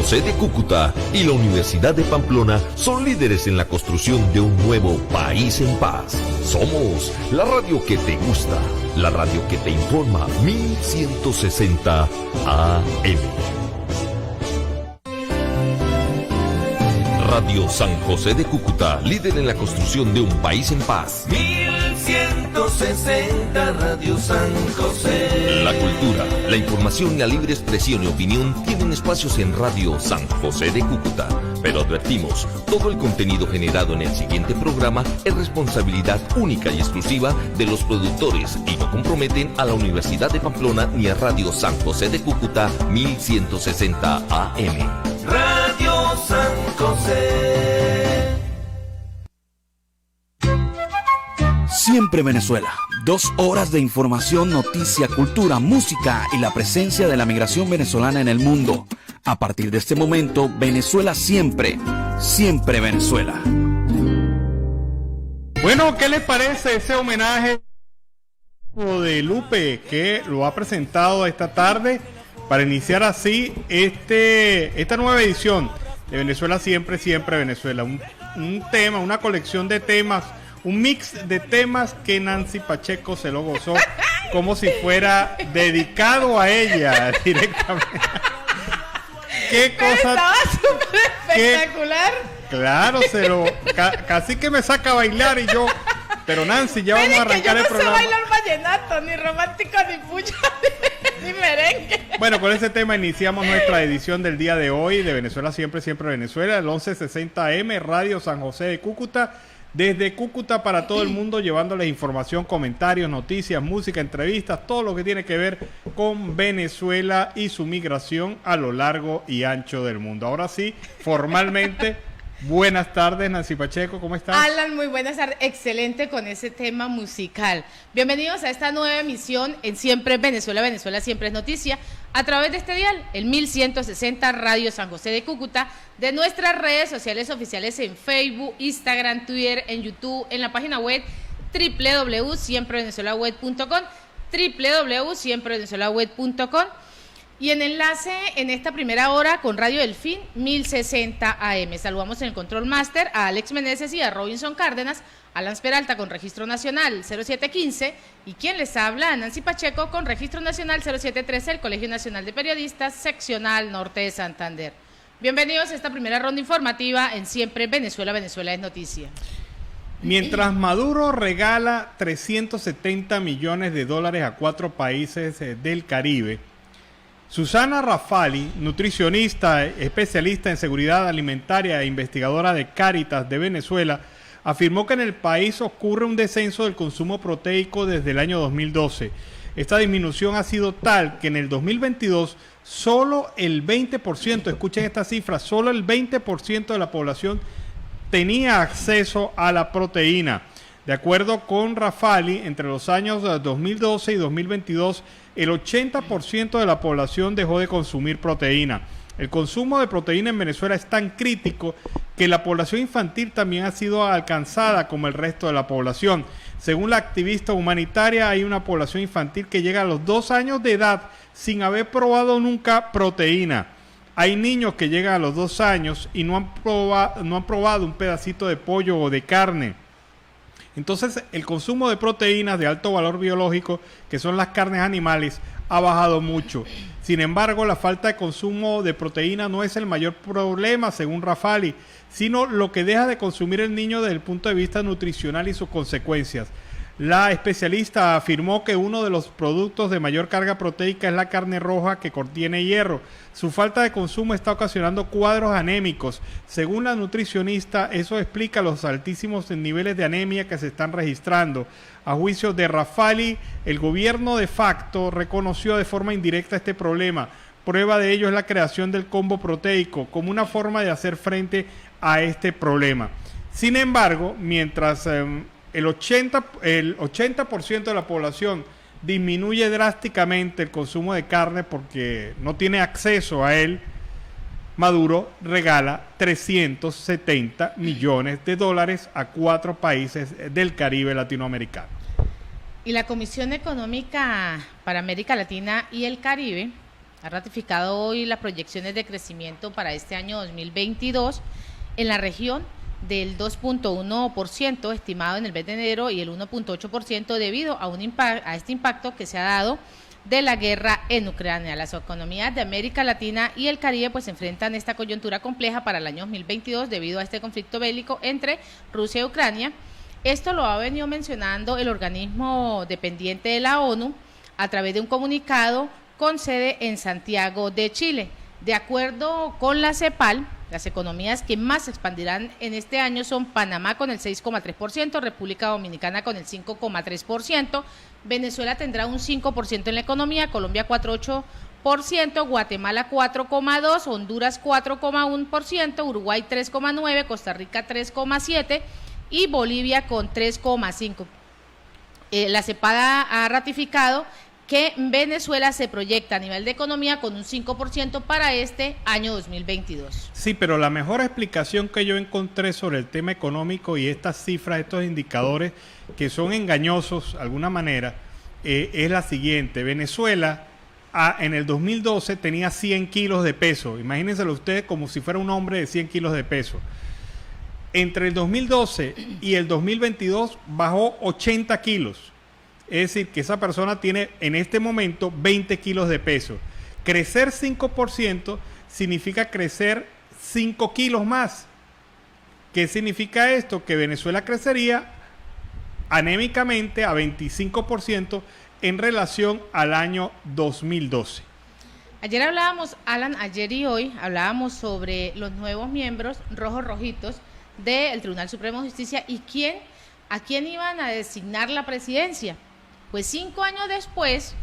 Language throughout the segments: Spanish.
José de Cúcuta y la Universidad de Pamplona son líderes en la construcción de un nuevo país en paz. Somos la radio que te gusta, la radio que te informa, 1160 AM. Radio San José de Cúcuta, líder en la construcción de un país en paz. 1160 Radio San José. La cultura, la información y la libre expresión y opinión tienen espacios en Radio San José de Cúcuta. Pero advertimos, todo el contenido generado en el siguiente programa es responsabilidad única y exclusiva de los productores y no comprometen a la Universidad de Pamplona ni a Radio San José de Cúcuta 1160 AM. Radio San José. Siempre Venezuela. 2 horas de información, noticia, cultura, música y la presencia de la migración venezolana en el mundo. A partir de este momento, Venezuela siempre, siempre Venezuela. Bueno, ¿qué les parece ese homenaje de Lupe que lo ha presentado esta tarde para iniciar así esta nueva edición de Venezuela siempre, siempre Venezuela? Un tema, una colección de temas, un mix de temas que Nancy Pacheco se lo gozó como si fuera dedicado a ella directamente. ¿Qué cosa? Estaba súper espectacular. Claro, casi que me saca a bailar y yo. Pero Nancy, ya vamos a arrancar el programa. Yo no sé bailar vallenato, ni romántico, ni pucha, ni merengue. Bueno, con ese tema iniciamos nuestra edición del día de hoy de Venezuela siempre, siempre Venezuela, el 1160 AM, Radio San José de Cúcuta. Desde Cúcuta para todo el mundo, llevándoles información, comentarios, noticias, música, entrevistas, todo lo que tiene que ver con Venezuela y su migración a lo largo y ancho del mundo. Ahora sí, formalmente, buenas tardes, Nancy Pacheco, ¿cómo estás? Alan, muy buenas tardes, excelente con ese tema musical. Bienvenidos a esta nueva emisión en Siempre Venezuela, Venezuela siempre es noticia, a través de este dial, el 1160 Radio San José de Cúcuta, de nuestras redes sociales oficiales en Facebook, Instagram, Twitter, en YouTube, en la página web www.siemprevenezuelaweb.com, www.siemprevenezuelaweb.com, y en enlace en esta primera hora con Radio Delfín 1060 AM. Saludamos en el Control Master a Alex Meneses y a Robinson Cárdenas, Alan Peralta con Registro Nacional 0715 y quien les habla, Nancy Pacheco con Registro Nacional 0713, el Colegio Nacional de Periodistas, Seccional Norte de Santander. Bienvenidos a esta primera ronda informativa en Siempre Venezuela, Venezuela es noticia. Mientras Maduro regala 370 millones de dólares a 4 países del Caribe, Susana Rafali, nutricionista, especialista en seguridad alimentaria e investigadora de Cáritas de Venezuela, afirmó que en el país ocurre un descenso del consumo proteico desde el año 2012. Esta disminución ha sido tal que en el 2022 solo el 20%, escuchen esta cifra, solo el 20% de la población tenía acceso a la proteína. De acuerdo con Rafali, entre los años 2012 y 2022, el 80% de la población dejó de consumir proteína. El consumo de proteína en Venezuela es tan crítico que la población infantil también ha sido alcanzada como el resto de la población. Según la activista humanitaria, hay una población infantil que llega a los 2 años de edad sin haber probado nunca proteína. Hay niños que llegan a los 2 años y no han probado un pedacito de pollo o de carne. Entonces, el consumo de proteínas de alto valor biológico, que son las carnes animales, ha bajado mucho. Sin embargo, la falta de consumo de proteína no es el mayor problema, según Rafali, sino lo que deja de consumir el niño desde el punto de vista nutricional y sus consecuencias. La especialista afirmó que uno de los productos de mayor carga proteica es la carne roja, que contiene hierro. Su falta de consumo está ocasionando cuadros anémicos. Según la nutricionista, eso explica los altísimos niveles de anemia que se están registrando. A juicio de Rafali, el gobierno de facto reconoció de forma indirecta este problema. Prueba de ello es la creación del combo proteico como una forma de hacer frente a este problema. Sin embargo, mientras el 80% de la población disminuye drásticamente el consumo de carne porque no tiene acceso a él, Maduro regala 370 millones de dólares a 4 países del Caribe latinoamericano. Y la Comisión Económica para América Latina y el Caribe ha ratificado hoy las proyecciones de crecimiento para este año 2022 en la región del 2.1% estimado en el mes de enero y el 1.8% debido a este impacto que se ha dado de la guerra en Ucrania. Las economías de América Latina y el Caribe pues enfrentan esta coyuntura compleja para el año 2022 debido a este conflicto bélico entre Rusia y Ucrania. Esto lo ha venido mencionando el organismo dependiente de la ONU a través de un comunicado con sede en Santiago de Chile. De acuerdo con la CEPAL, las economías que más se expandirán en este año son Panamá con el 6,3%, República Dominicana con el 5,3%, Venezuela tendrá un 5% en la economía, Colombia 4,8%, Guatemala 4,2%, Honduras 4,1%, Uruguay 3,9%, Costa Rica 3,7% y Bolivia con 3,5%. La CEPAL ha ratificado que Venezuela se proyecta a nivel de economía con un 5% para este año 2022. Sí, pero la mejor explicación que yo encontré sobre el tema económico y estas cifras, estos indicadores que son engañosos de alguna manera, es la siguiente. Venezuela en el 2012 tenía 100 kilos de peso. Imagínenselo ustedes como si fuera un hombre de 100 kilos de peso. Entre el 2012 y el 2022 bajó 80 kilos. Es decir, que esa persona tiene en este momento 20 kilos de peso. Crecer 5% significa crecer 5 kilos más. ¿Qué significa esto? Que Venezuela crecería anémicamente a 25% en relación al año 2012. Ayer hablábamos, Alan, ayer y hoy hablábamos sobre los nuevos miembros rojitos del Tribunal Supremo de Justicia y a quién iban a designar la presidencia. Pues 5 años después,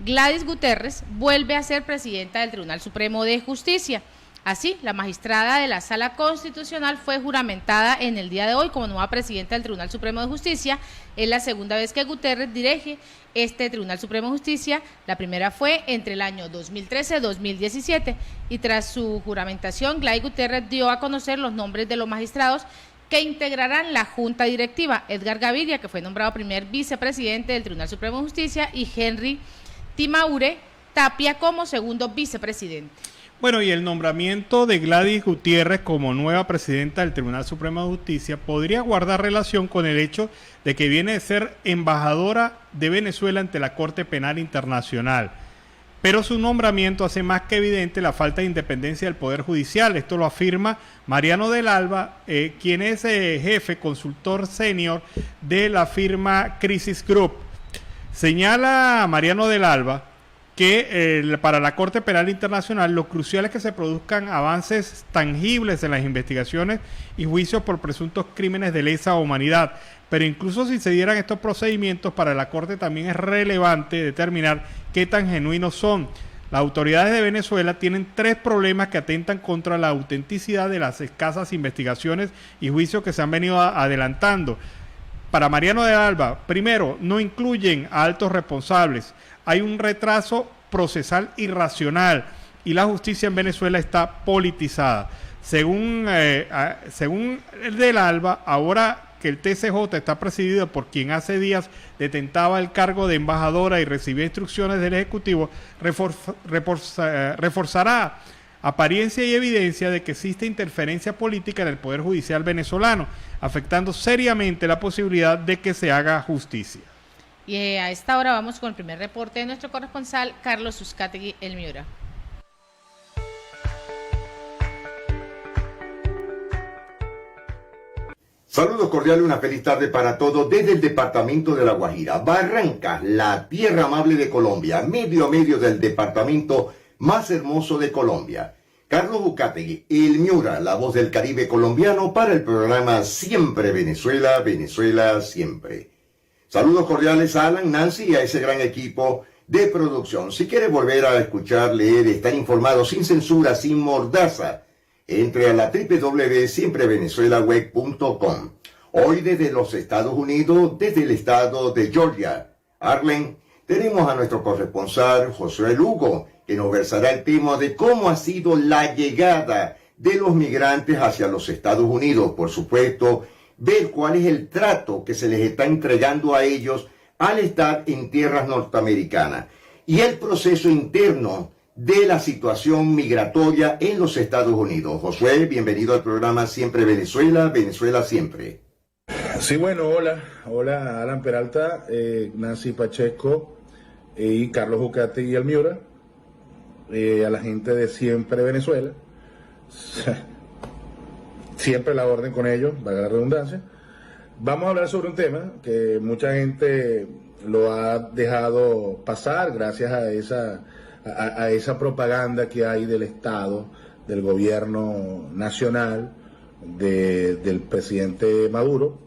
Gladys Gutiérrez vuelve a ser presidenta del Tribunal Supremo de Justicia. Así, la magistrada de la Sala Constitucional fue juramentada en el día de hoy como nueva presidenta del Tribunal Supremo de Justicia. Es la segunda vez que Gutiérrez dirige este Tribunal Supremo de Justicia. La primera fue entre el año 2013-2017 y tras su juramentación, Gladys Gutiérrez dio a conocer los nombres de los magistrados que integrarán la Junta Directiva: Edgar Gaviria, que fue nombrado primer vicepresidente del Tribunal Supremo de Justicia, y Henry Timaure Tapia como segundo vicepresidente. Bueno, y el nombramiento de Gladys Gutiérrez como nueva presidenta del Tribunal Supremo de Justicia podría guardar relación con el hecho de que viene de ser embajadora de Venezuela ante la Corte Penal Internacional. Pero su nombramiento hace más que evidente la falta de independencia del Poder Judicial. Esto lo afirma Mariano del Alba, quien es jefe consultor senior de la firma Crisis Group. Señala Mariano del Alba que para la Corte Penal Internacional lo crucial es que se produzcan avances tangibles en las investigaciones y juicios por presuntos crímenes de lesa humanidad. Pero incluso si se dieran estos procedimientos, para la Corte también es relevante determinar qué tan genuinos son. Las autoridades de Venezuela tienen 3 problemas que atentan contra la autenticidad de las escasas investigaciones y juicios que se han venido adelantando. Para Mariano de Alba, primero, no incluyen a altos responsables. Hay un retraso procesal irracional y la justicia en Venezuela está politizada. Según el del Alba, ahora que el TCJ está presidido por quien hace días detentaba el cargo de embajadora y recibía instrucciones del Ejecutivo, reforzará apariencia y evidencia de que existe interferencia política en el Poder Judicial venezolano, afectando seriamente la posibilidad de que se haga justicia. Y a esta hora vamos con el primer reporte de nuestro corresponsal, Carlos Uzcategui, El Miura. Saludos cordiales, una feliz tarde para todos desde el departamento de La Guajira. Barrancas, la tierra amable de Colombia, medio a medio del departamento más hermoso de Colombia. Carlos Uzcategui, El Miura, la voz del Caribe colombiano para el programa Siempre Venezuela, Venezuela Siempre. Saludos cordiales a Alan, Nancy y a ese gran equipo de producción. Si quiere volver a escuchar, leer, estar informado sin censura, sin mordaza, entre a la www.siemprevenezuelaweb.com. Hoy desde los Estados Unidos, desde el estado de Georgia, Arlen, tenemos a nuestro corresponsal Josué Lugo, que nos versará el tema de cómo ha sido la llegada de los migrantes hacia los Estados Unidos. Por supuesto, ver cuál es el trato que se les está entregando a ellos al estar en tierras norteamericanas y el proceso interno de la situación migratoria en los Estados Unidos. Josué, bienvenido al programa Siempre Venezuela, Venezuela Siempre. Sí, bueno, hola Alan Peralta, Nancy Pacheco y Carlos Jucate y Almiura, a la gente de Siempre Venezuela, siempre la orden con ellos, valga la redundancia. Vamos a hablar sobre un tema que mucha gente lo ha dejado pasar gracias a esa propaganda que hay del Estado, del gobierno nacional, del presidente Maduro.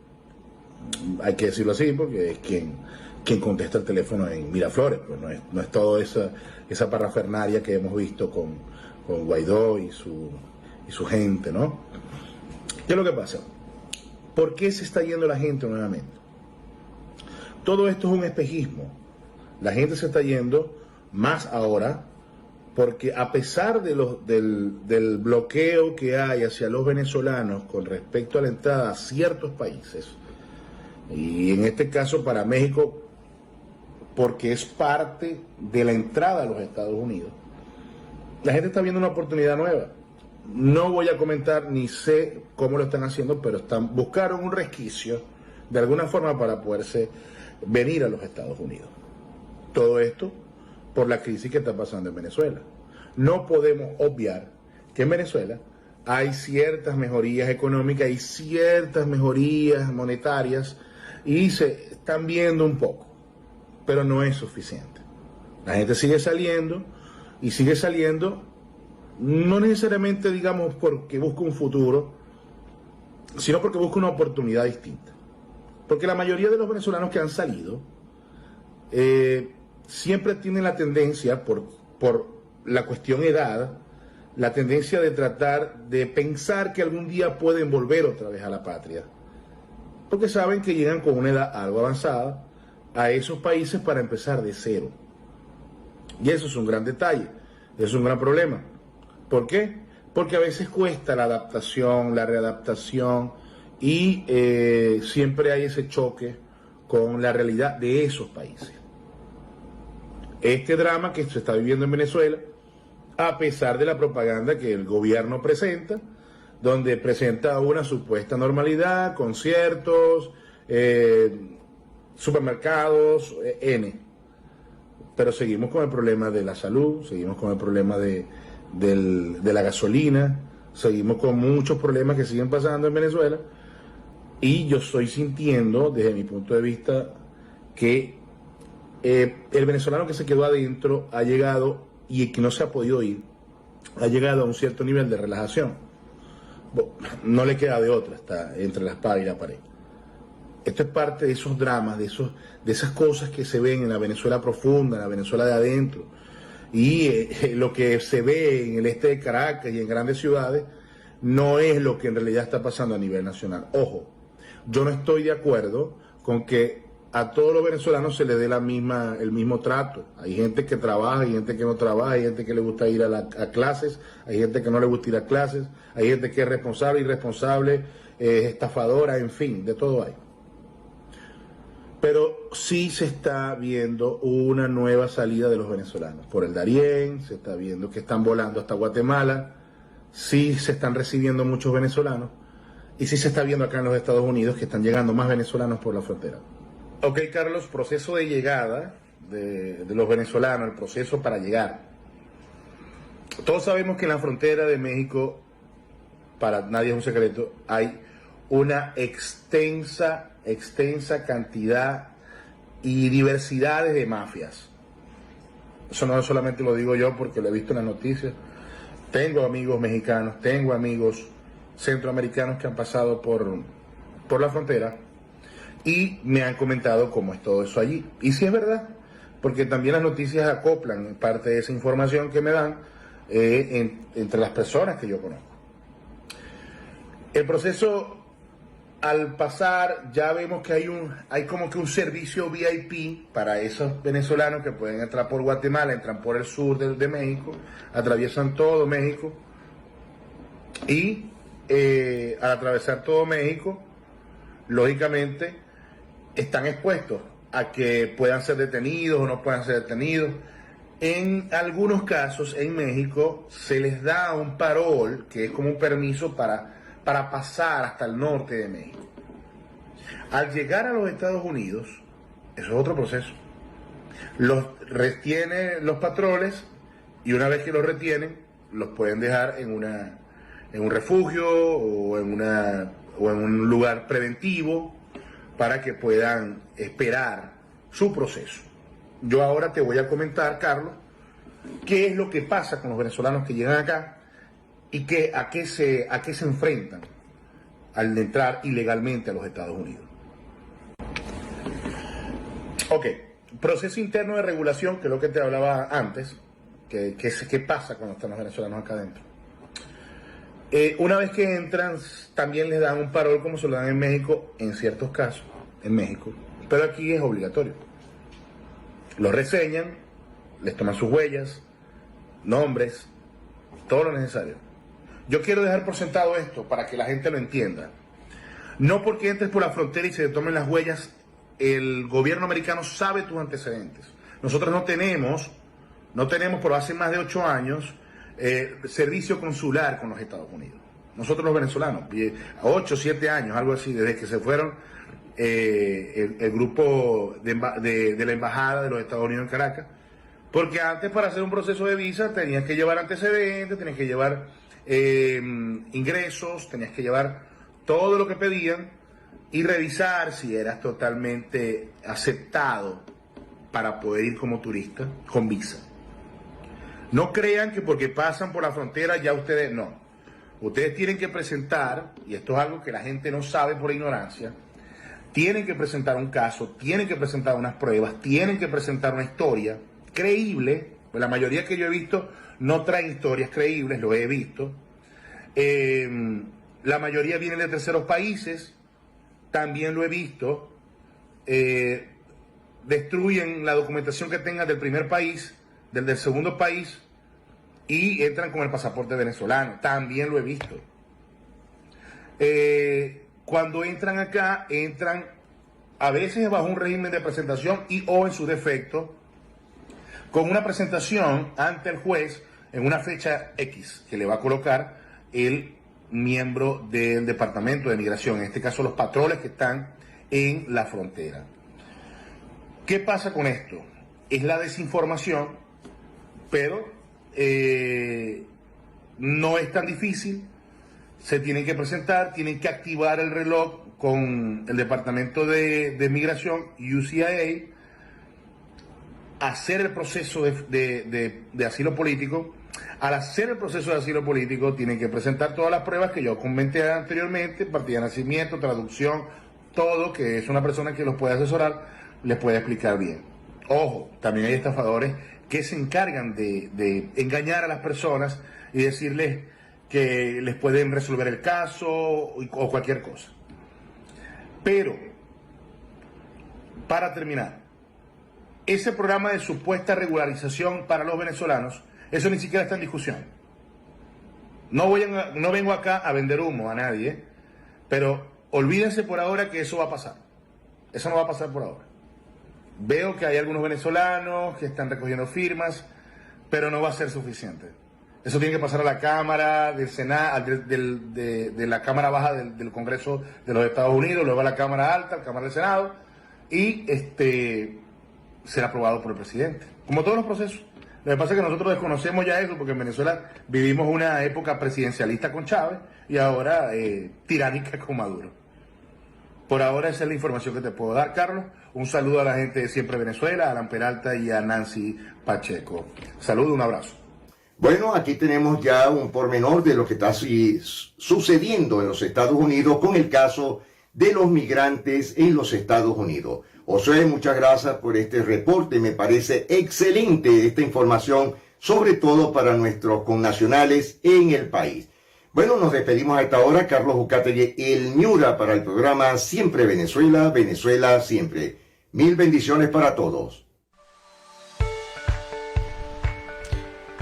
Hay que decirlo así porque es quien contesta el teléfono en Miraflores, pues no es toda esa parrafernaria que hemos visto con Guaidó y su gente, ¿no? ¿Qué es lo que pasa? ¿Por qué se está yendo la gente nuevamente? Todo esto es un espejismo. La gente se está yendo más ahora porque a pesar del bloqueo que hay hacia los venezolanos con respecto a la entrada a ciertos países, y en este caso para México, porque es parte de la entrada a los Estados Unidos, la gente está viendo una oportunidad nueva. No voy a comentar ni sé cómo lo están haciendo, pero buscaron un resquicio de alguna forma para poderse venir a los Estados Unidos. Todo esto por la crisis que está pasando en Venezuela. No podemos obviar que en Venezuela hay ciertas mejorías económicas y ciertas mejorías monetarias y se están viendo un poco, pero no es suficiente. La gente sigue saliendo y sigue saliendo, no necesariamente, digamos, porque busca un futuro, sino porque busca una oportunidad distinta. Porque la mayoría de los venezolanos que han salido siempre tienen la tendencia, por la cuestión edad, la tendencia de tratar de pensar que algún día pueden volver otra vez a la patria. Porque saben que llegan con una edad algo avanzada a esos países para empezar de cero. Y eso es un gran detalle, es un gran problema. ¿Por qué? Porque a veces cuesta la adaptación, la readaptación y siempre hay ese choque con la realidad de esos países. Este drama que se está viviendo en Venezuela, a pesar de la propaganda que el gobierno presenta, donde presenta una supuesta normalidad, conciertos, supermercados, pero seguimos con el problema de la salud, seguimos con el problema de la gasolina, seguimos con muchos problemas que siguen pasando en Venezuela, y yo estoy sintiendo, desde mi punto de vista, que el venezolano que se quedó adentro ha llegado, y el que no se ha podido ir, ha llegado a un cierto nivel de relajación. No le queda de otra, está entre la espada y la pared. Esto es parte de esos dramas, de esas cosas que se ven en la Venezuela profunda, en la Venezuela de adentro, y lo que se ve en el este de Caracas y en grandes ciudades no es lo que en realidad está pasando a nivel nacional. Ojo, yo no estoy de acuerdo con que a todos los venezolanos se les dé el mismo trato. Hay gente que trabaja, hay gente que no trabaja, hay gente que le gusta ir a clases, hay gente que no le gusta ir a clases, hay gente que es responsable, irresponsable, estafadora, en fin, de todo hay. Pero sí se está viendo una nueva salida de los venezolanos. Por el Darién, se está viendo que están volando hasta Guatemala, sí se están recibiendo muchos venezolanos, y sí se está viendo acá en los Estados Unidos que están llegando más venezolanos por la frontera. Ok, Carlos, proceso de llegada de los venezolanos, el proceso para llegar. Todos sabemos que en la frontera de México, para nadie es un secreto, hay una extensa cantidad y diversidades de mafias. Eso no solamente lo digo yo porque lo he visto en las noticias. Tengo amigos mexicanos, tengo amigos centroamericanos que han pasado por la frontera y me han comentado cómo es todo eso allí. Y sí es verdad, porque también las noticias acoplan parte de esa información que me dan entre las personas que yo conozco. El proceso, al pasar, ya vemos que hay como que un servicio VIP para esos venezolanos que pueden entrar por Guatemala, entran por el sur de México, atraviesan todo México y al atravesar todo México, lógicamente, están expuestos a que puedan ser detenidos o no puedan ser detenidos. En algunos casos en México se les da un parol, que es como un permiso para pasar hasta el norte de México. Al llegar a los Estados Unidos, eso es otro proceso. Los retienen los patroles y una vez que los retienen, los pueden dejar en un refugio o en un lugar preventivo para que puedan esperar su proceso. Yo ahora te voy a comentar, Carlos, qué es lo que pasa con los venezolanos que llegan acá y a qué se enfrentan al entrar ilegalmente a los Estados Unidos. Ok, proceso interno de regulación, que es lo que te hablaba antes, qué pasa cuando están los venezolanos acá adentro. Una vez que entran, también les dan un parol como se lo dan en México, en ciertos casos, en México, pero aquí es obligatorio. Los reseñan, les toman sus huellas, nombres, todo lo necesario. Yo quiero dejar por sentado esto para que la gente lo entienda. No porque entres por la frontera y se te tomen las huellas, el gobierno americano sabe tus antecedentes. Nosotros no tenemos por hace más de 8 años servicio consular con los Estados Unidos. Nosotros los venezolanos, 8 o 7 años, algo así, desde que se fueron el grupo de la embajada de los Estados Unidos en Caracas, porque antes para hacer un proceso de visa tenías que llevar antecedentes, tenías que llevar ingresos, tenías que llevar todo lo que pedían y revisar si eras totalmente aceptado para poder ir como turista con visa. No crean que porque pasan por la frontera ya ustedes no. Ustedes tienen que presentar, y esto es algo que la gente no sabe por ignorancia, tienen que presentar un caso, tienen que presentar unas pruebas, tienen que presentar una historia creíble. Pues la mayoría que yo he visto no traen historias creíbles, lo he visto. La mayoría vienen de terceros países, también lo he visto. Destruyen la documentación que tengan del primer país, del segundo país, y entran con el pasaporte venezolano, también lo he visto. Cuando entran acá, entran a veces bajo un régimen de presentación o en su defecto, con una presentación ante el juez en una fecha X que le va a colocar el miembro del Departamento de Migración, en este caso los patroles que están en la frontera. ¿Qué pasa con esto? Es la desinformación, pero no es tan difícil. Se tienen que presentar, tienen que activar el reloj con el Departamento de Migración, USCIS, hacer el proceso de asilo político. Al hacer el proceso de asilo político tienen que presentar todas las pruebas que yo comenté anteriormente, partida de nacimiento, traducción, todo, que es una persona que los puede asesorar, les puede explicar bien. Ojo, también hay estafadores que se encargan de engañar a las personas y decirles que les pueden resolver el caso o cualquier cosa. Pero, para terminar, ese programa de supuesta regularización para los venezolanos, eso ni siquiera está en discusión. No vengo acá a vender humo a nadie, pero olvídense por ahora que eso va a pasar. Eso no va a pasar por ahora. Veo que hay algunos venezolanos que están recogiendo firmas, pero no va a ser suficiente. Eso tiene que pasar a la Cámara del Senado, de la Cámara Baja del Congreso de los Estados Unidos, luego a la Cámara Alta, a la Cámara del Senado, y ser aprobado por el presidente. Como todos los procesos. Lo que pasa es que nosotros desconocemos ya eso, porque en Venezuela vivimos una época presidencialista con Chávez y ahora tiránica con Maduro. Por ahora esa es la información que te puedo dar, Carlos. Un saludo a la gente de Siempre Venezuela, a Alan Peralta y a Nancy Pacheco. Saludos, un abrazo. Bueno, aquí tenemos ya un pormenor de lo que está sucediendo en los Estados Unidos con el caso de los migrantes en los Estados Unidos. Josué, muchas gracias por este reporte. Me parece excelente esta información, sobre todo para nuestros connacionales en el país. Bueno, nos despedimos a esta hora. Carlos Ucategui, el Miura, para el programa Siempre Venezuela, Venezuela Siempre. Mil bendiciones para todos.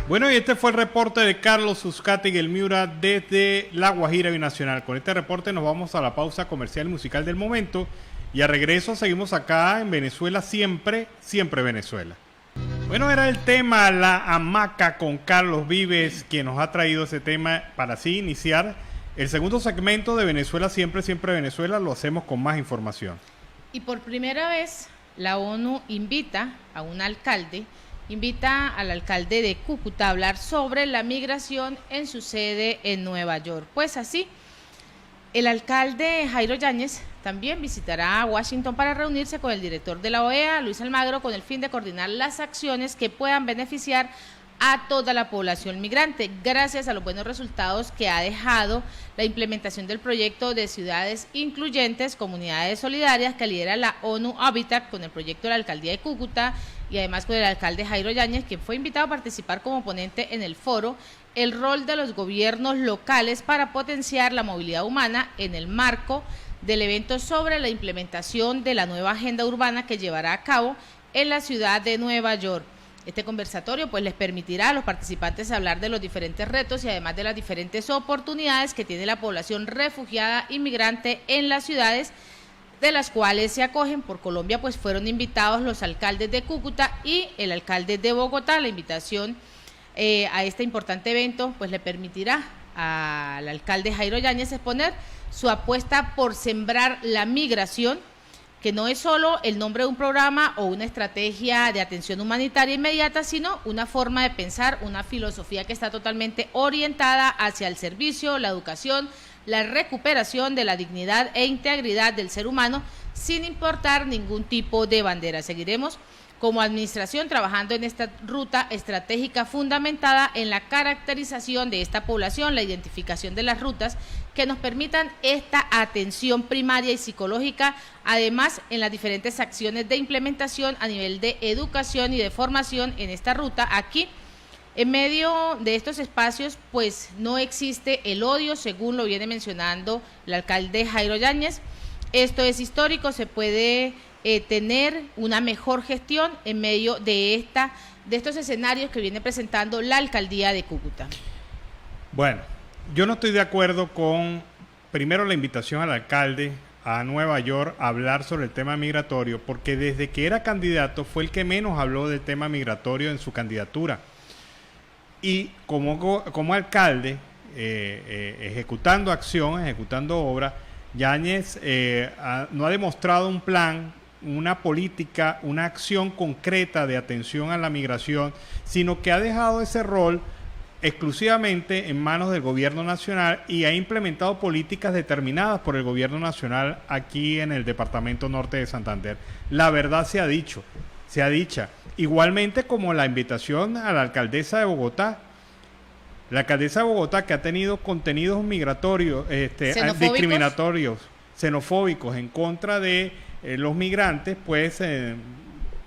Bueno, y este fue el reporte de Carlos Uzcategui, el Miura, desde La Guajira Binacional. Con este reporte nos vamos a la pausa comercial musical del momento y a regreso seguimos acá en Venezuela Siempre, Siempre Venezuela. Bueno, era el tema La Hamaca con Carlos Vives, quien nos ha traído ese tema para así iniciar el segundo segmento de Venezuela Siempre, Siempre Venezuela. Lo hacemos con más información. Y por primera vez la ONU invita al alcalde de Cúcuta a hablar sobre la migración en su sede en Nueva York. Pues así, el alcalde Jairo Yáñez también visitará a Washington para reunirse con el director de la OEA, Luis Almagro, con el fin de coordinar las acciones que puedan beneficiar a toda la población migrante, gracias a los buenos resultados que ha dejado la implementación del proyecto de ciudades incluyentes, comunidades solidarias, que lidera la ONU Habitat con el proyecto de la alcaldía de Cúcuta y además con el alcalde Jairo Yáñez, quien fue invitado a participar como ponente en el foro El rol de los gobiernos locales para potenciar la movilidad humana en el marco del evento sobre la implementación de la nueva agenda urbana que llevará a cabo en la ciudad de Nueva York. Este conversatorio pues les permitirá a los participantes hablar de los diferentes retos y además de las diferentes oportunidades que tiene la población refugiada inmigrante en las ciudades de las cuales se acogen. Por Colombia pues fueron invitados los alcaldes de Cúcuta y el alcalde de Bogotá. La invitación a este importante evento pues le permitirá al alcalde Jairo Yáñez exponer su apuesta por sembrar la migración, que no es solo el nombre de un programa o una estrategia de atención humanitaria inmediata, sino una forma de pensar, una filosofía que está totalmente orientada hacia el servicio, la educación, la recuperación de la dignidad e integridad del ser humano, sin importar ningún tipo de bandera. Seguiremos como administración trabajando en esta ruta estratégica fundamentada en la caracterización de esta población, la identificación de las rutas que nos permitan esta atención primaria y psicológica, además en las diferentes acciones de implementación a nivel de educación y de formación en esta ruta. Aquí, en medio de estos espacios, pues no existe el odio, según lo viene mencionando el alcalde Jairo Yáñez. Esto es histórico, se puede tener una mejor gestión en medio de estos escenarios que viene presentando la alcaldía de Cúcuta. Bueno, yo no estoy de acuerdo con, primero, la invitación al alcalde a Nueva York a hablar sobre el tema migratorio, porque desde que era candidato fue el que menos habló del tema migratorio en su candidatura. Y como alcalde, ejecutando acción, ejecutando obra, Yáñez no ha demostrado un plan, una política, una acción concreta de atención a la migración, sino que ha dejado ese rol exclusivamente en manos del gobierno nacional y ha implementado políticas determinadas por el gobierno nacional aquí en el departamento norte de Santander. La verdad sea dicha. Igualmente como la invitación a la alcaldesa de Bogotá. La alcaldesa de Bogotá, que ha tenido contenidos migratorios, discriminatorios, xenofóbicos en contra de los migrantes, pues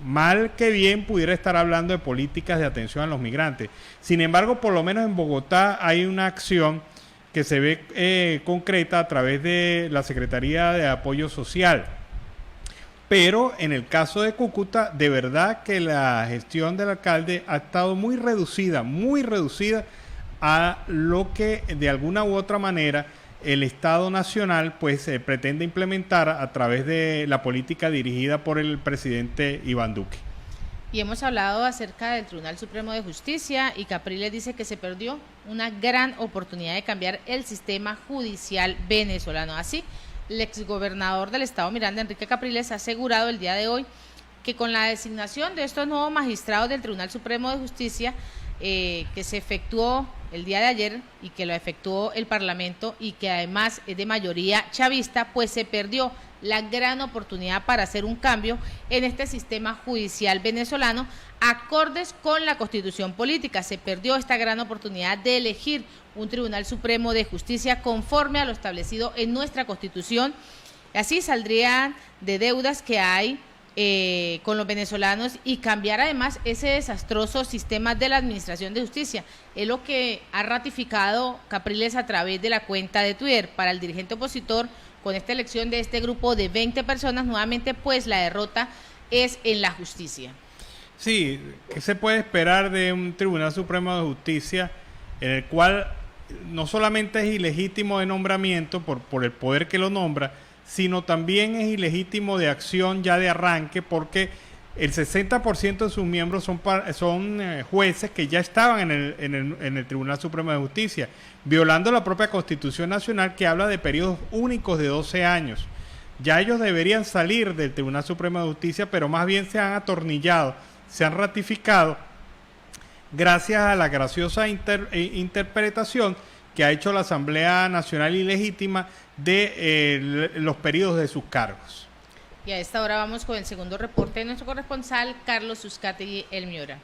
mal que bien pudiera estar hablando de políticas de atención a los migrantes. Sin embargo, por lo menos en Bogotá hay una acción que se ve concreta a través de la Secretaría de Apoyo Social. Pero en el caso de Cúcuta, de verdad que la gestión del alcalde ha estado muy reducida a lo que de alguna u otra manera el Estado Nacional pues pretende implementar a través de la política dirigida por el presidente Iván Duque. Y hemos hablado acerca del Tribunal Supremo de Justicia y Capriles dice que se perdió una gran oportunidad de cambiar el sistema judicial venezolano. Así, el exgobernador del Estado Miranda, Enrique Capriles, ha asegurado el día de hoy que con la designación de estos nuevos magistrados del Tribunal Supremo de Justicia que se efectuó el día de ayer y que lo efectuó el Parlamento y que además es de mayoría chavista, pues se perdió la gran oportunidad para hacer un cambio en este sistema judicial venezolano acordes con la Constitución política. Se perdió esta gran oportunidad de elegir un Tribunal Supremo de Justicia conforme a lo establecido en nuestra Constitución. Así saldrían de deudas que hay con los venezolanos y cambiar además ese desastroso sistema de la administración de justicia. Es lo que ha ratificado Capriles a través de la cuenta de Twitter. Para el dirigente opositor, con esta elección de este grupo de 20 personas, nuevamente pues la derrota es en la justicia. Sí, ¿qué se puede esperar de un Tribunal Supremo de Justicia en el cual no solamente es ilegítimo de nombramiento por el poder que lo nombra, sino también es ilegítimo de acción ya de arranque, porque el 60% de sus miembros son jueces que ya estaban en el Tribunal Supremo de Justicia, violando la propia Constitución Nacional, que habla de periodos únicos de 12 años. Ya ellos deberían salir del Tribunal Supremo de Justicia, pero más bien se han atornillado, se han ratificado gracias a la graciosa interpretación que ha hecho la Asamblea Nacional Ilegítima de los periodos de sus cargos. Y a esta hora vamos con el segundo reporte de nuestro corresponsal, Carlos Uzcategui El Miura.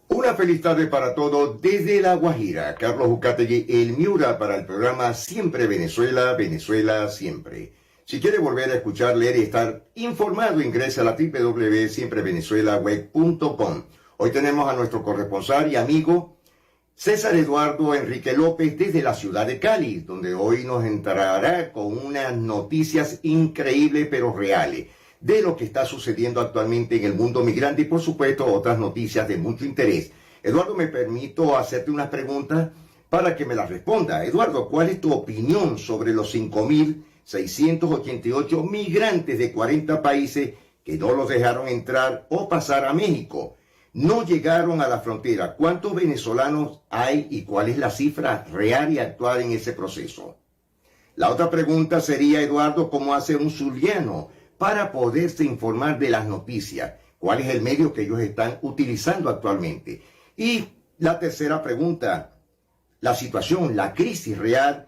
Una feliz tarde para todos desde La Guajira. Carlos Uzcategui El Miura para el programa Siempre Venezuela, Venezuela Siempre. Si quiere volver a escuchar, leer y estar informado, ingrese a la www.siemprevenezuelaweb.com. Hoy tenemos a nuestro corresponsal y amigo César Eduardo Enrique López desde la ciudad de Cali, donde hoy nos entrará con unas noticias increíbles pero reales de lo que está sucediendo actualmente en el mundo migrante y por supuesto otras noticias de mucho interés. Eduardo, me permito hacerte unas preguntas para que me las responda. Eduardo, ¿cuál es tu opinión sobre los 5.688 migrantes de 40 países que no los dejaron entrar o pasar a México? No llegaron a la frontera. ¿Cuántos venezolanos hay y cuál es la cifra real y actual en ese proceso? La otra pregunta sería, Eduardo, ¿cómo hace un zuliano para poderse informar de las noticias? ¿Cuál es el medio que ellos están utilizando actualmente? Y la tercera pregunta, la situación, la crisis real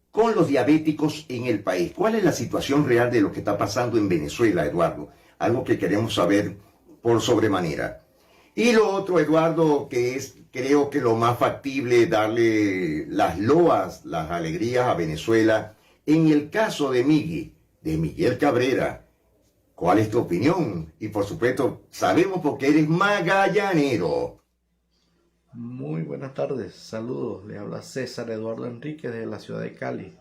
con los diabéticos en el país. ¿Cuál es la situación real de lo que está pasando en Venezuela, Eduardo? Algo que queremos saber por sobremanera. Y lo otro, Eduardo, que es, creo que lo más factible, darle las loas, las alegrías a Venezuela. En el caso de Miguel Cabrera, ¿cuál es tu opinión? Y por supuesto, sabemos porque eres magallanero. Muy buenas tardes, saludos. Le habla César Eduardo Enrique desde la ciudad de Cali.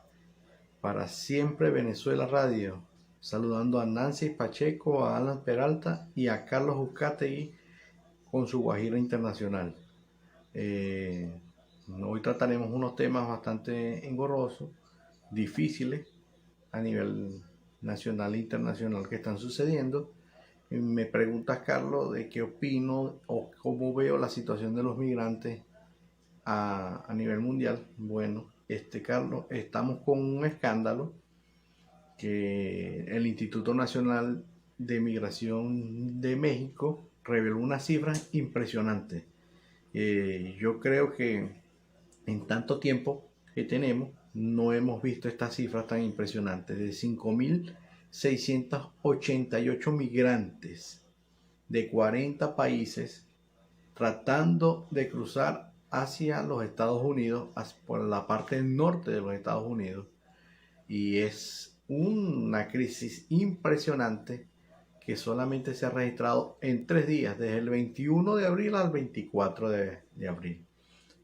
Para Siempre Venezuela Radio. Saludando a Nancy Pacheco, a Alan Peralta y a Carlos Uzcategui con su Guajira Internacional. Hoy trataremos unos temas bastante engorrosos, difíciles a nivel nacional e internacional que están sucediendo. Me preguntas, Carlos, de qué opino o cómo veo la situación de los migrantes a nivel mundial. Bueno, Carlos, estamos con un escándalo que el Instituto Nacional de Migración de México reveló una cifra impresionante. Yo creo que en tanto tiempo que tenemos no hemos visto estas cifras tan impresionantes de 5.688 migrantes de 40 países tratando de cruzar hacia los Estados Unidos, por la parte norte de los Estados Unidos, y es una crisis impresionante que solamente se ha registrado en 3 días, desde el 21 de abril al 24 de abril.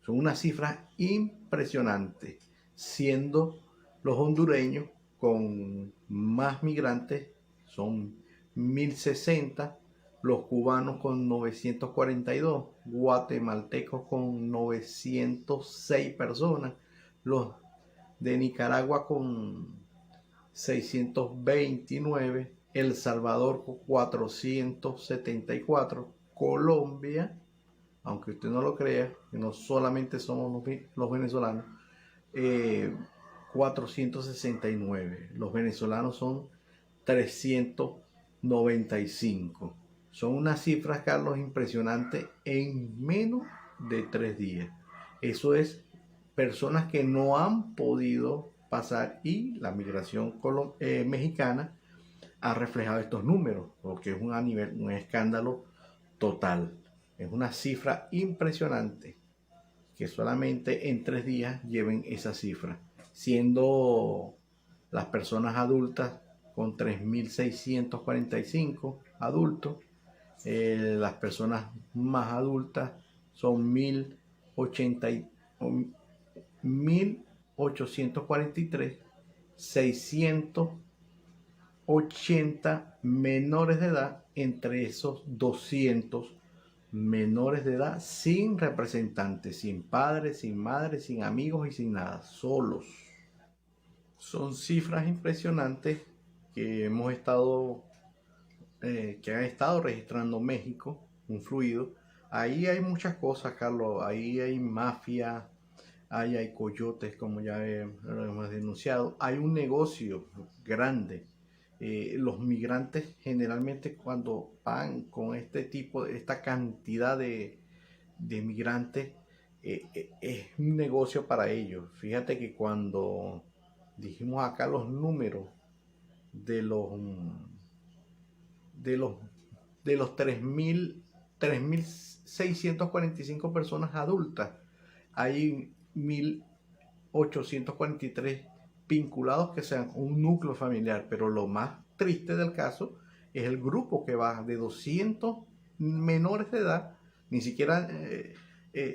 Son unas cifras impresionantes, siendo los hondureños con más migrantes, son 1.060, los cubanos con 942, guatemaltecos con 906 personas, los de Nicaragua con 629, El Salvador con 474, Colombia, aunque usted no lo crea, que no solamente somos los venezolanos, 469. Los venezolanos son 395. Son unas cifras, Carlos, impresionantes en menos de 3 días. Eso es personas que no han podido pasar, y la migración mexicana ha reflejado estos números, porque es un escándalo total. Es una cifra impresionante que solamente en 3 días lleven esa cifra, siendo las personas adultas con 3.645 adultos, las personas más adultas son 1.843, 680 menores de edad, entre esos 200 menores de edad sin representantes, sin padres, sin madres, sin amigos y sin nada, solos. Son cifras impresionantes que hemos estado, que han estado registrando México, un fluido. Ahí hay muchas cosas, Carlos. Ahí hay mafia, ahí hay coyotes, como ya lo hemos denunciado. Hay un negocio grande. Los migrantes generalmente cuando van con esta cantidad de migrantes, es un negocio para ellos. Fíjate que cuando dijimos acá los números de los 3.645 personas adultas, hay 1.843 vinculados que sean un núcleo familiar, pero lo más triste del caso es el grupo que va de 200 menores de edad, ni siquiera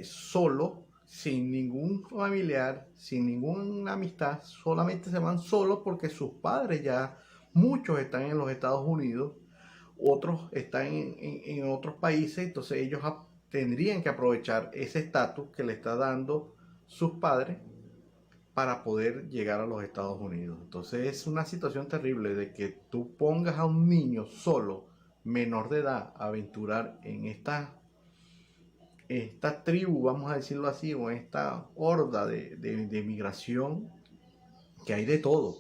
solo, sin ningún familiar, sin ninguna amistad, solamente se van solos porque sus padres ya, muchos están en los Estados Unidos, otros están en otros países, entonces ellos tendrían que aprovechar ese estatus que le está dando sus padres para poder llegar a los Estados Unidos. Entonces es una situación terrible de que tú pongas a un niño solo, menor de edad, a aventurar en esta tribu, vamos a decirlo así, o esta horda de migración, que hay de todo.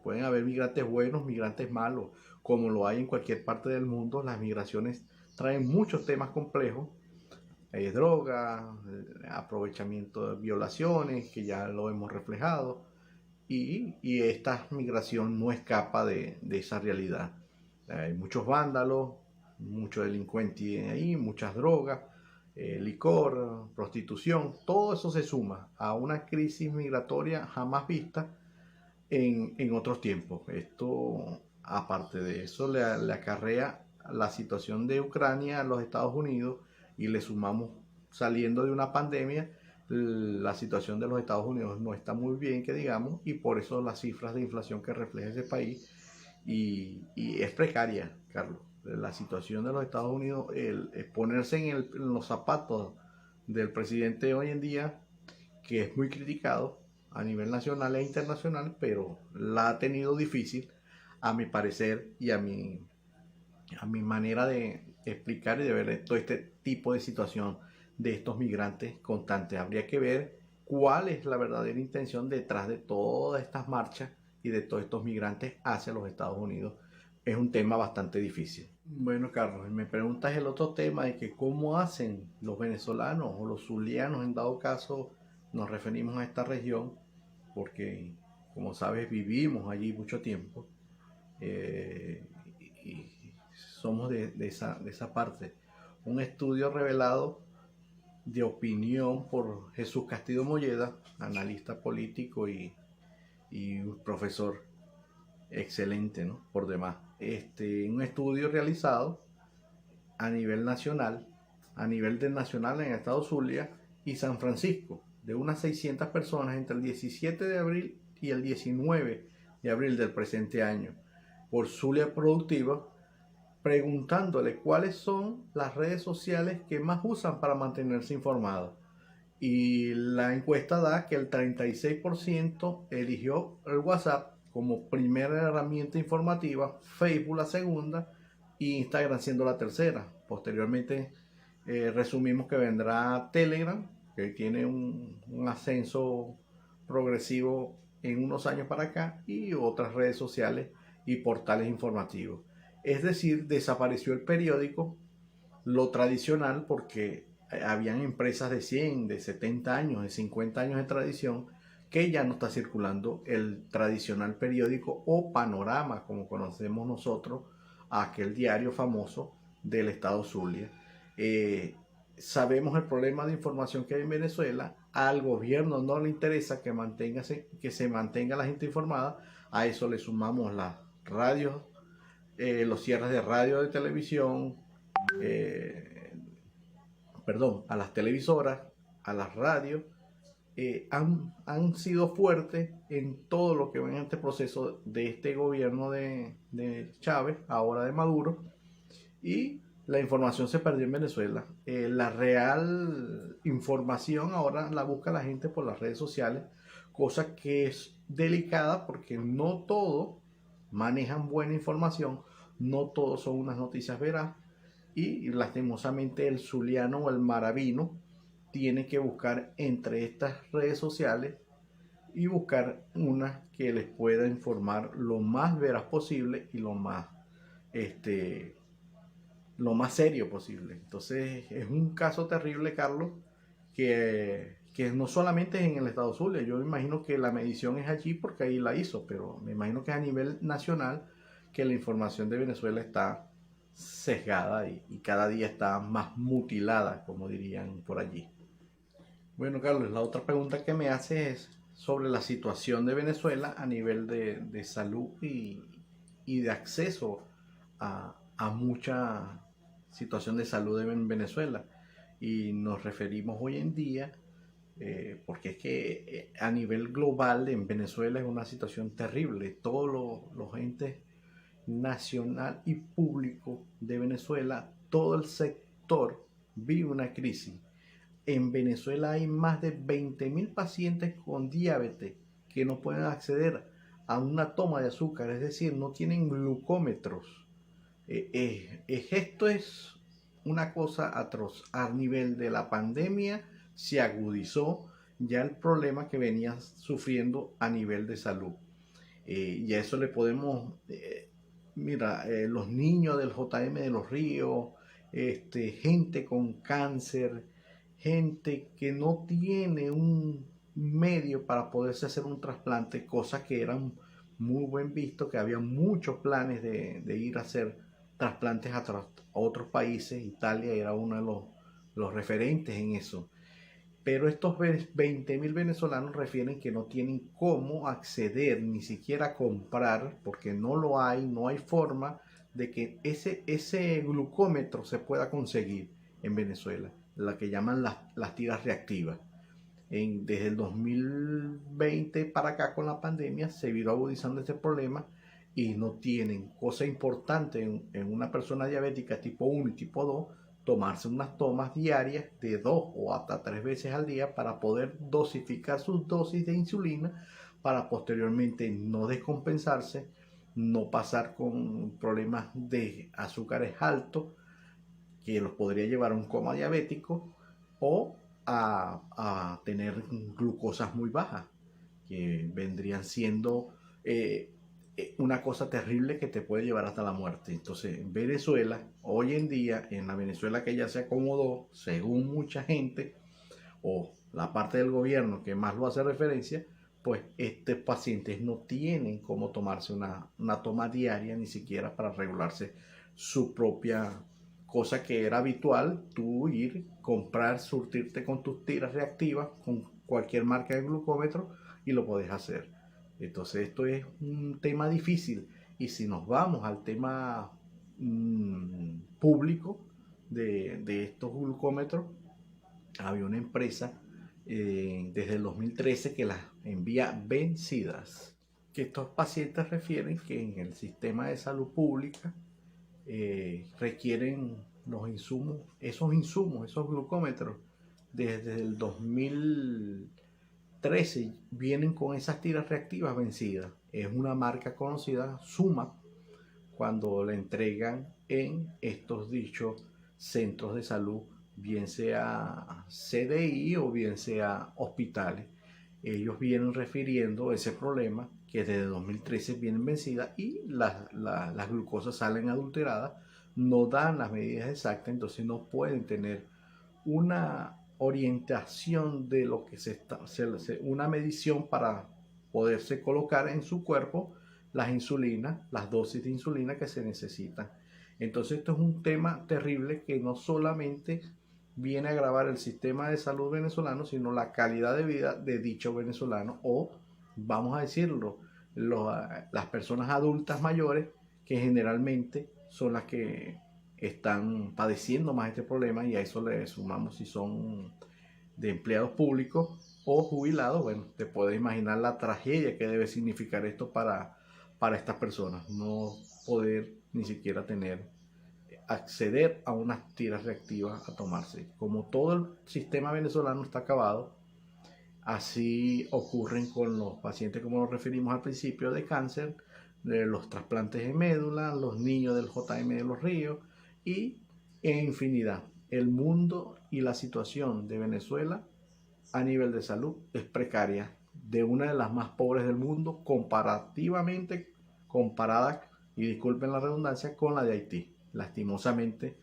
Pueden haber migrantes buenos, migrantes malos, como lo hay en cualquier parte del mundo. Las migraciones traen muchos temas complejos. Hay droga, aprovechamiento de violaciones, que ya lo hemos reflejado, y esta migración no escapa de esa realidad. Hay muchos vándalos, mucho delincuente ahí, muchas drogas, licor, prostitución, todo eso se suma a una crisis migratoria jamás vista en otros tiempos. Esto, aparte de eso, le acarrea la situación de Ucrania a los Estados Unidos, y le sumamos, saliendo de una pandemia, la situación de los Estados Unidos no está muy bien, que digamos, y por eso las cifras de inflación que refleja ese país, y es precaria, Carlos. La situación de los Estados Unidos, el ponerse en los zapatos del presidente hoy en día, que es muy criticado a nivel nacional e internacional, pero la ha tenido difícil, a mi parecer, y a mi manera de explicar y de ver todo este tipo de situación de estos migrantes constantes. Habría que ver cuál es la verdadera intención detrás de todas estas marchas y de todos estos migrantes hacia los Estados Unidos. Es un tema bastante difícil. Bueno, Carlos, me preguntas el otro tema de que cómo hacen los venezolanos o los zulianos, en dado caso nos referimos a esta región, porque como sabes vivimos allí mucho tiempo, y somos de esa parte. Un estudio revelado de opinión por Jesús Castillo Molleda, analista político y un profesor excelente, ¿no? Por demás. Un estudio realizado a nivel nacional en el estado Zulia y San Francisco, de unas 600 personas entre el 17 de abril y el 19 de abril del presente año, por Zulia Productiva, preguntándole cuáles son las redes sociales que más usan para mantenerse informados. Y la encuesta da que el 36% eligió el WhatsApp como primera herramienta informativa, Facebook la segunda y Instagram siendo la tercera. Posteriormente resumimos que vendrá Telegram, que tiene un ascenso progresivo en unos años para acá, y otras redes sociales y portales informativos. Es decir, desapareció el periódico, lo tradicional, porque habían empresas de 100, de 70 años, de 50 años de tradición, que ya no está circulando el tradicional periódico o Panorama, como conocemos nosotros, aquel diario famoso del estado Zulia. Sabemos el problema de información que hay en Venezuela. Al gobierno no le interesa que se mantenga la gente informada. A eso le sumamos las radios, los cierres de radio, de televisión, a las televisoras, a las radios. Han sido fuertes en todo lo que va en este proceso de este gobierno de Chávez, ahora de Maduro, y la información se perdió en Venezuela. La real información ahora la busca la gente por las redes sociales, cosa que es delicada porque no todos manejan buena información, no todos son unas noticias veraz, y lastimosamente el zuliano o el maravino tiene que buscar entre estas redes sociales y buscar una que les pueda informar lo más veraz posible y lo más serio posible. Entonces es un caso terrible, Carlos, que no solamente es en el estado Zulia. Yo me imagino que la medición es allí porque ahí la hizo, pero me imagino que es a nivel nacional que la información de Venezuela está sesgada y cada día está más mutilada, como dirían por allí. Bueno, Carlos, la otra pregunta que me hace es sobre la situación de Venezuela a nivel de salud y de acceso a mucha situación de salud en Venezuela. Y nos referimos hoy en día, porque es que a nivel global en Venezuela es una situación terrible. Todos los entes nacional y público de Venezuela, todo el sector vive una crisis. En Venezuela hay más de 20.000 pacientes con diabetes que no pueden acceder a una toma de azúcar, es decir, no tienen glucómetros. Esto es una cosa atroz. A nivel de la pandemia se agudizó ya el problema que venía sufriendo a nivel de salud. Y a eso le podemos... los niños del JM de los Ríos, gente con cáncer, gente que no tiene un medio para poderse hacer un trasplante, cosas que eran muy buen visto, que había muchos planes de ir a hacer trasplantes a otros países. Italia era uno de los referentes en eso. Pero estos 20.000 venezolanos refieren que no tienen cómo acceder, ni siquiera comprar, porque no hay forma de que ese glucómetro se pueda conseguir en Venezuela, la que llaman las tiras reactivas. Desde el 2020 para acá con la pandemia se vino agudizando este problema y no tienen. Cosa importante en una persona diabética tipo 1 y tipo 2, tomarse unas tomas diarias de 2 o hasta 3 veces al día para poder dosificar sus dosis de insulina para posteriormente no descompensarse, no pasar con problemas de azúcares altos que los podría llevar a un coma diabético o a tener glucosas muy bajas, que vendrían siendo una cosa terrible que te puede llevar hasta la muerte. Entonces, en Venezuela, hoy en día, en la Venezuela que ya se acomodó, según mucha gente, o la parte del gobierno que más lo hace referencia, pues estos pacientes no tienen cómo tomarse una toma diaria, ni siquiera para regularse su propia cosa que era habitual, tú ir, comprar, surtirte con tus tiras reactivas, con cualquier marca de glucómetro, y lo podés hacer. Entonces esto es un tema difícil, y si nos vamos al tema público de estos glucómetros, había una empresa desde el 2013 que las envía vencidas, que estos pacientes refieren que en el sistema de salud pública requieren esos glucómetros desde el 2013 vienen con esas tiras reactivas vencidas. Es una marca conocida, Suma, cuando la entregan en estos dichos centros de salud, bien sea CDI o bien sea hospitales. Ellos vienen refiriendo ese problema que desde 2013 vienen vencidas y las glucosas salen adulteradas, no dan las medidas exactas, entonces no pueden tener una orientación de lo que una medición para poderse colocar en su cuerpo las insulinas, las dosis de insulina que se necesitan. Entonces esto es un tema terrible que no solamente viene a agravar el sistema de salud venezolano, sino la calidad de vida de dicho venezolano, o vamos a decirlo, las personas adultas mayores, que generalmente son las que están padeciendo más este problema, y a eso le sumamos si son de empleados públicos o jubilados. Bueno, te puedes imaginar la tragedia que debe significar esto para estas personas, no poder ni siquiera acceder a unas tiras reactivas a tomarse. Como todo el sistema venezolano está acabado, Así ocurren con los pacientes, como nos referimos al principio, de cáncer, de los trasplantes de médula, los niños del JM de los Ríos y en infinidad. El mundo y la situación de Venezuela a nivel de salud es precaria, de una de las más pobres del mundo comparativamente comparada, y disculpen la redundancia, con la de Haití. Lastimosamente,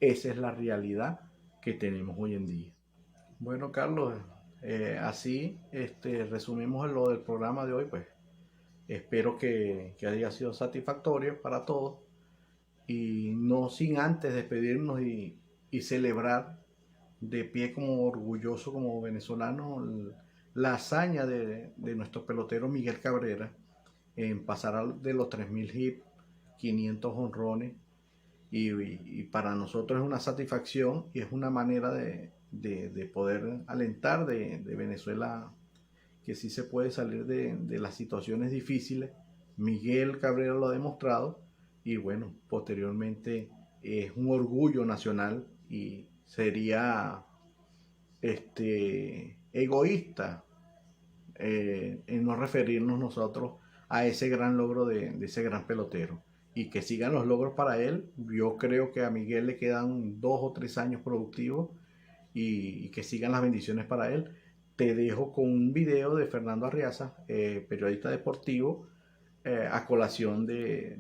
esa es la realidad que tenemos hoy en día. Bueno, Carlos, así resumimos lo del programa de hoy. Pues espero que haya sido satisfactorio para todos, y no sin antes despedirnos y celebrar de pie como orgulloso, como venezolano, la hazaña de nuestro pelotero Miguel Cabrera en pasar de los 3.000 hits, 500 jonrones, y para nosotros es una satisfacción y es una manera de poder alentar de Venezuela, que sí se puede salir de las situaciones difíciles. Miguel Cabrera lo ha demostrado, y bueno, posteriormente es un orgullo nacional, y sería egoísta en no referirnos nosotros a ese gran logro de ese gran pelotero, y que sigan los logros para él. Yo creo que a Miguel le quedan 2 o 3 años productivos, y que sigan las bendiciones para él. Te dejo con un video de Fernando Arriaza, periodista deportivo, a colación de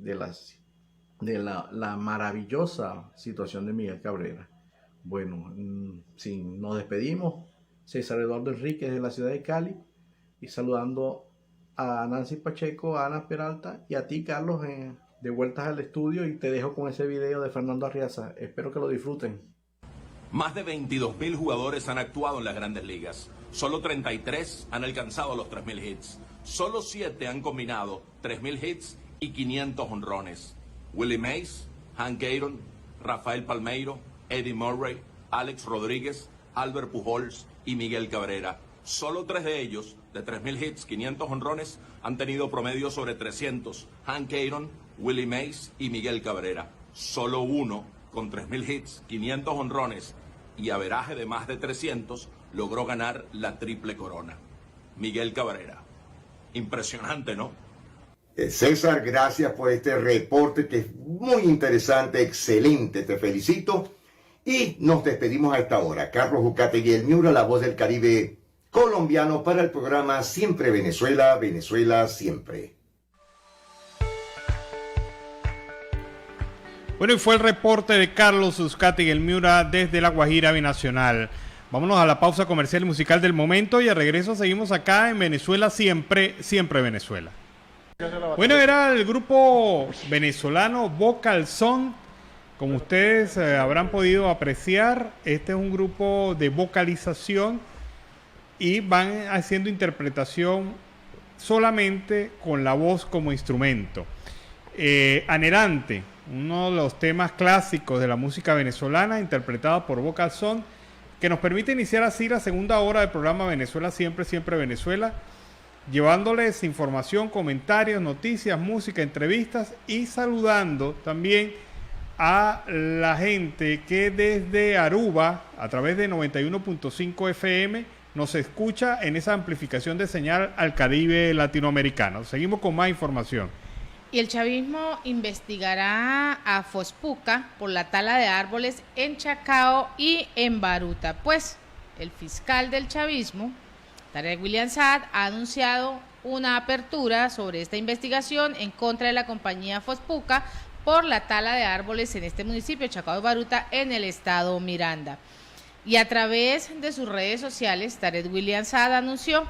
la maravillosa situación de Miguel Cabrera. Bueno, nos despedimos. César Eduardo Enríquez de la ciudad de Cali, y saludando a Nancy Pacheco, a Ana Peralta y a ti, Carlos, de vueltas al estudio, y te dejo con ese video de Fernando Arriaza. Espero que lo disfruten. Más de 22.000 jugadores han actuado en las grandes ligas. Solo 33 han alcanzado los 3.000 hits. Solo 7 han combinado 3.000 hits y 500 jonrones. Willie Mays, Hank Aaron, Rafael Palmeiro, Eddie Murray, Alex Rodríguez, Albert Pujols y Miguel Cabrera. Solo 3 de ellos, de 3.000 hits, 500 jonrones, han tenido promedio sobre 300. Hank Aaron, Willie Mays y Miguel Cabrera. Solo uno, con 3.000 hits, 500 jonrones y averaje de más de 300, logró ganar la triple corona. Miguel Cabrera. Impresionante, ¿no? César, gracias por este reporte que es muy interesante, excelente, te felicito. Y nos despedimos a esta hora. Carlos Ucategui, el Miura, la voz del Caribe colombiano, para el programa Siempre Venezuela, Venezuela Siempre. Bueno, y fue el reporte de Carlos Uzcategui, el Miura, desde La Guajira Binacional. Vámonos a la pausa comercial y musical del momento, y al regreso seguimos acá en Venezuela Siempre, Siempre Venezuela. Bueno, era el grupo venezolano Vocal Son. Como ustedes habrán podido apreciar, este es un grupo de vocalización y van haciendo interpretación solamente con la voz como instrumento. Anhelante, uno de los temas clásicos de la música venezolana, interpretada por Vocal Son, que nos permite iniciar así la segunda hora del programa Venezuela Siempre, Siempre Venezuela, llevándoles información, comentarios, noticias, música, entrevistas, y saludando también a la gente que desde Aruba, a través de 91.5 FM, nos escucha en esa amplificación de señal al Caribe latinoamericano. Seguimos con más información. Y el chavismo investigará a Fospuca por la tala de árboles en Chacao y en Baruta. Pues el fiscal del chavismo, Tarek William Saad, ha anunciado una apertura sobre esta investigación en contra de la compañía Fospuca por la tala de árboles en este municipio, Chacao y Baruta, en el estado Miranda. Y a través de sus redes sociales, Tarek William Saad anunció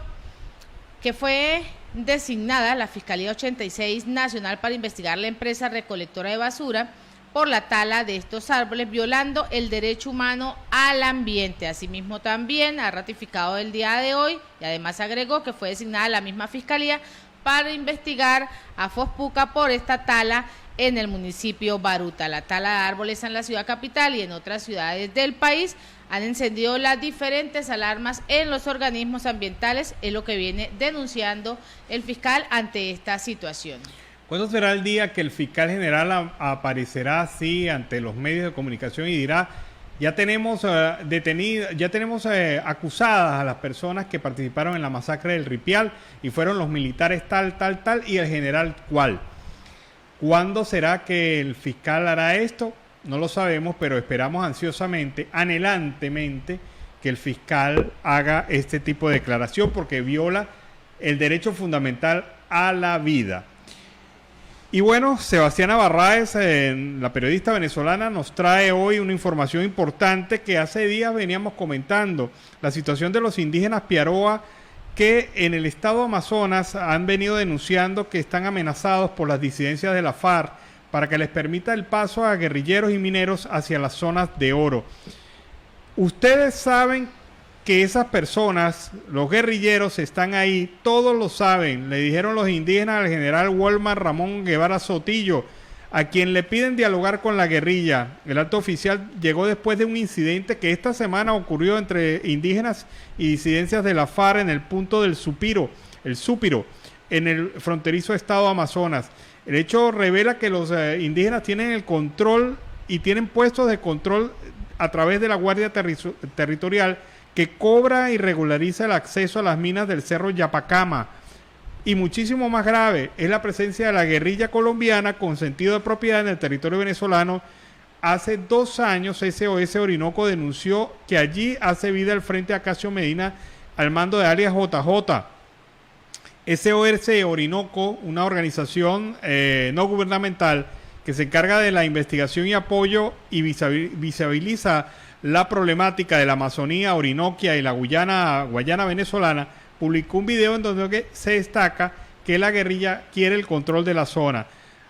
que fue designada la Fiscalía 86 Nacional para investigar la empresa recolectora de basura por la tala de estos árboles, violando el derecho humano al ambiente. Asimismo, también ha ratificado el día de hoy, y además agregó que fue designada la misma Fiscalía para investigar a Fospuca por esta tala en el municipio Baruta. La tala de árboles en la ciudad capital y en otras ciudades del país han encendido las diferentes alarmas en los organismos ambientales, es lo que viene denunciando el fiscal ante esta situación. ¿Cuándo será el día que el fiscal general aparecerá así ante los medios de comunicación y dirá Ya tenemos acusadas a las personas que participaron en la masacre del Ripial y fueron los militares tal y el general cual. ¿Cuándo será que el fiscal hará esto? No lo sabemos, pero esperamos ansiosamente, anhelantemente, que el fiscal haga este tipo de declaración porque viola el derecho fundamental a la vida. Y bueno, Sebastiana Barraez, la periodista venezolana, nos trae hoy una información importante que hace días veníamos comentando. La situación de los indígenas Piaroa, que en el estado Amazonas han venido denunciando que están amenazados por las disidencias de la FARC para que les permita el paso a guerrilleros y mineros hacia las zonas de oro. Ustedes saben que esas personas, los guerrilleros, están ahí, todos lo saben. Le dijeron los indígenas al general Walmar Ramón Guevara Sotillo, a quien le piden dialogar con la guerrilla. El alto oficial llegó después de un incidente que esta semana ocurrió entre indígenas y disidencias de la FARC en el punto del Súpiro, en el fronterizo estado Amazonas. El hecho revela que los indígenas tienen el control y tienen puestos de control a través de la Guardia Territorial, que cobra y regulariza el acceso a las minas del Cerro Yapacama. Y muchísimo más grave es la presencia de la guerrilla colombiana con sentido de propiedad en el territorio venezolano. Hace 2 años SOS Orinoco denunció que allí hace vida el Frente Acacio Medina al mando de alias JJ. SOS Orinoco, una organización no gubernamental que se encarga de la investigación y apoyo y visibiliza la problemática de la Amazonía, Orinoquia y la Guayana venezolana, publicó un video en donde se destaca que la guerrilla quiere el control de la zona.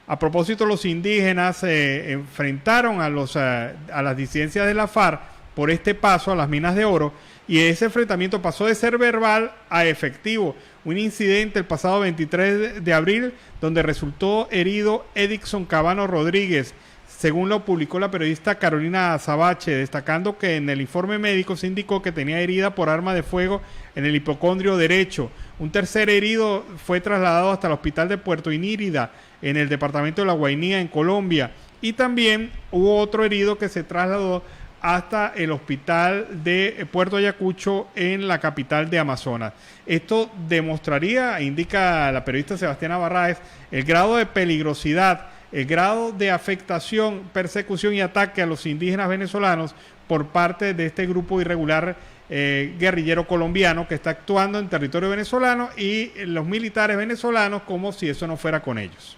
A propósito, los indígenas enfrentaron a las disidencias de la FARC por este paso a las minas de oro, y ese enfrentamiento pasó de ser verbal a efectivo. Un incidente el pasado 23 de abril donde resultó herido Edixon Cabano Rodríguez, según lo publicó la periodista Carolina Azabache, destacando que en el informe médico se indicó que tenía herida por arma de fuego en el hipocondrio derecho. Un tercer herido fue trasladado hasta el hospital de Puerto Inírida, en el departamento de La Guainía, en Colombia. Y también hubo otro herido que se trasladó hasta el hospital de Puerto Ayacucho, en la capital de Amazonas. Esto demostraría, indica la periodista Sebastiana Barraez, el grado de peligrosidad, el grado de afectación, persecución y ataque a los indígenas venezolanos por parte de este grupo irregular guerrillero colombiano que está actuando en territorio venezolano, y los militares venezolanos como si eso no fuera con ellos.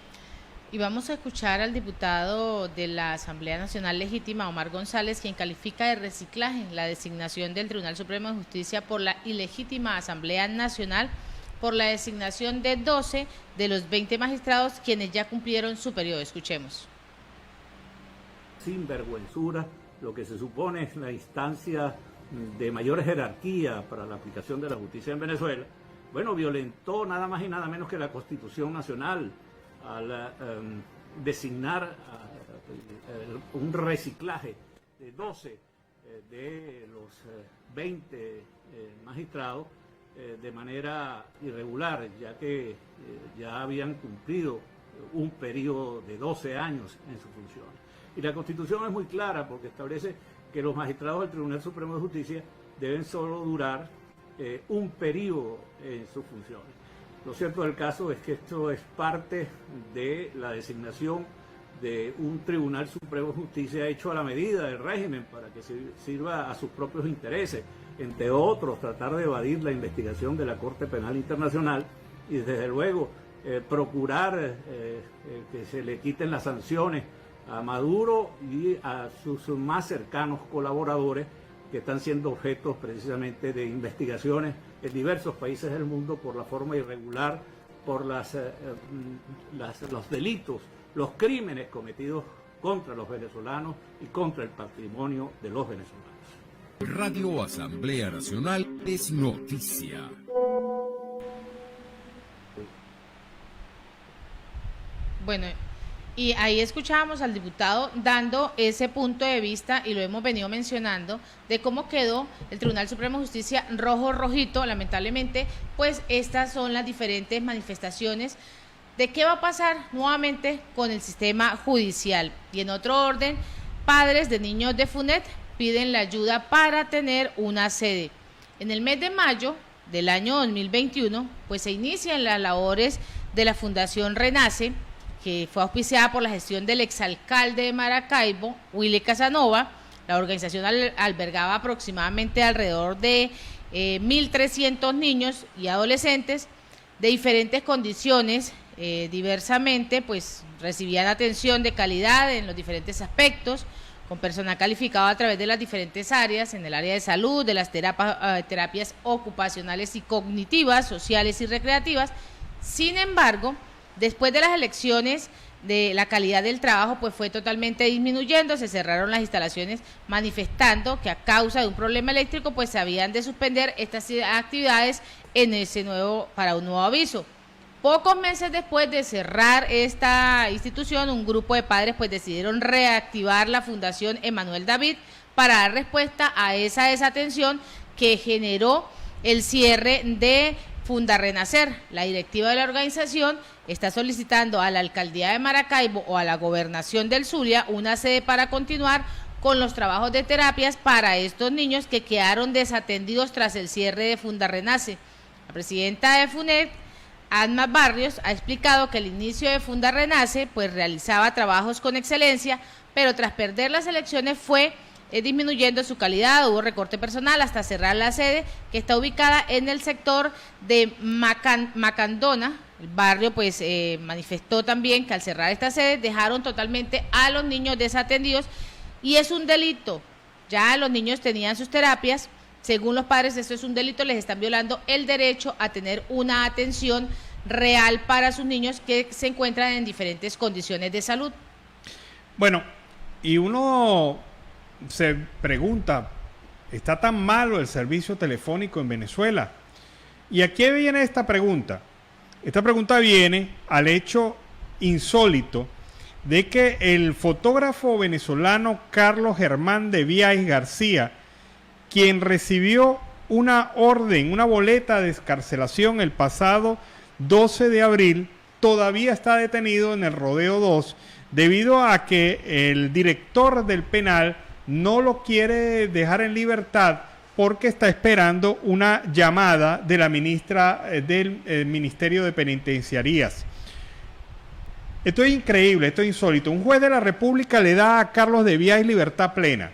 Y vamos a escuchar al diputado de la Asamblea Nacional Legítima, Omar González, quien califica de reciclaje la designación del Tribunal Supremo de Justicia por la ilegítima Asamblea Nacional por la designación de 12 de los 20 magistrados quienes ya cumplieron su periodo. Escuchemos. Sinvergüenzura, lo que se supone es la instancia de mayor jerarquía para la aplicación de la justicia en Venezuela, bueno, violentó nada más y nada menos que la Constitución Nacional al designar un reciclaje de 12 de los 20 magistrados de manera irregular, ya que ya habían cumplido un periodo de 12 años en su función. Y la Constitución es muy clara porque establece que los magistrados del Tribunal Supremo de Justicia deben solo durar un periodo en sus funciones. Lo cierto del caso es que esto es parte de la designación de un Tribunal Supremo de Justicia hecho a la medida del régimen para que sirva a sus propios intereses, entre otros tratar de evadir la investigación de la Corte Penal Internacional y desde luego procurar que se le quiten las sanciones a Maduro y a sus más cercanos colaboradores que están siendo objetos precisamente de investigaciones en diversos países del mundo por la forma irregular, por los delitos, los crímenes cometidos contra los venezolanos y contra el patrimonio de los venezolanos. Radio Asamblea Nacional es noticia. Bueno, y ahí escuchábamos al diputado dando ese punto de vista, y lo hemos venido mencionando, de cómo quedó el Tribunal Supremo de Justicia rojito. Lamentablemente, pues estas son las diferentes manifestaciones de qué va a pasar nuevamente con el sistema judicial. Y en otro orden, padres de niños de FUNET piden la ayuda para tener una sede. En el mes de mayo del año 2021, pues se inician las labores de la Fundación Renace, que fue auspiciada por la gestión del exalcalde de Maracaibo, Willy Casanova. La organización albergaba aproximadamente alrededor de 1.300 niños y adolescentes de diferentes condiciones, diversamente, pues recibían atención de calidad en los diferentes aspectos, con personal calificado a través de las diferentes áreas, en el área de salud, de las terapias ocupacionales y cognitivas, sociales y recreativas. Sin embargo, después de las elecciones, de la calidad del trabajo pues fue totalmente disminuyendo, se cerraron las instalaciones manifestando que a causa de un problema eléctrico pues se habían de suspender estas actividades para un nuevo aviso. Pocos meses después de cerrar esta institución, un grupo de padres pues decidieron reactivar la Fundación Emanuel David para dar respuesta a esa desatención que generó el cierre de Fundarrenacer. La directiva de la organización está solicitando a la alcaldía de Maracaibo o a la gobernación del Zulia una sede para continuar con los trabajos de terapias para estos niños que quedaron desatendidos tras el cierre de Fundarrenace. La presidenta de FUNED, Alma Barrios, ha explicado que el inicio de Fundarrenace pues realizaba trabajos con excelencia, pero tras perder las elecciones fue disminuyendo su calidad, hubo recorte personal hasta cerrar la sede, que está ubicada en el sector de Macandona. El barrio pues manifestó también que al cerrar esta sede dejaron totalmente a los niños desatendidos y es un delito. Ya los niños tenían sus terapias, según los padres esto es un delito, les están violando el derecho a tener una atención real para sus niños que se encuentran en diferentes condiciones de salud. Bueno, y uno se pregunta, ¿está tan malo el servicio telefónico en Venezuela? ¿Y a qué viene esta pregunta? Esta pregunta viene al hecho insólito de que el fotógrafo venezolano Carlos Germán de Víaz García, quien recibió una orden, una boleta de excarcelación el pasado 12 de abril, todavía está detenido en el Rodeo 2 debido a que el director del penal no lo quiere dejar en libertad porque está esperando una llamada de la ministra del Ministerio de Penitenciarías. Esto es increíble, esto es insólito. Un juez de la República le da a Carlos de Víaz libertad plena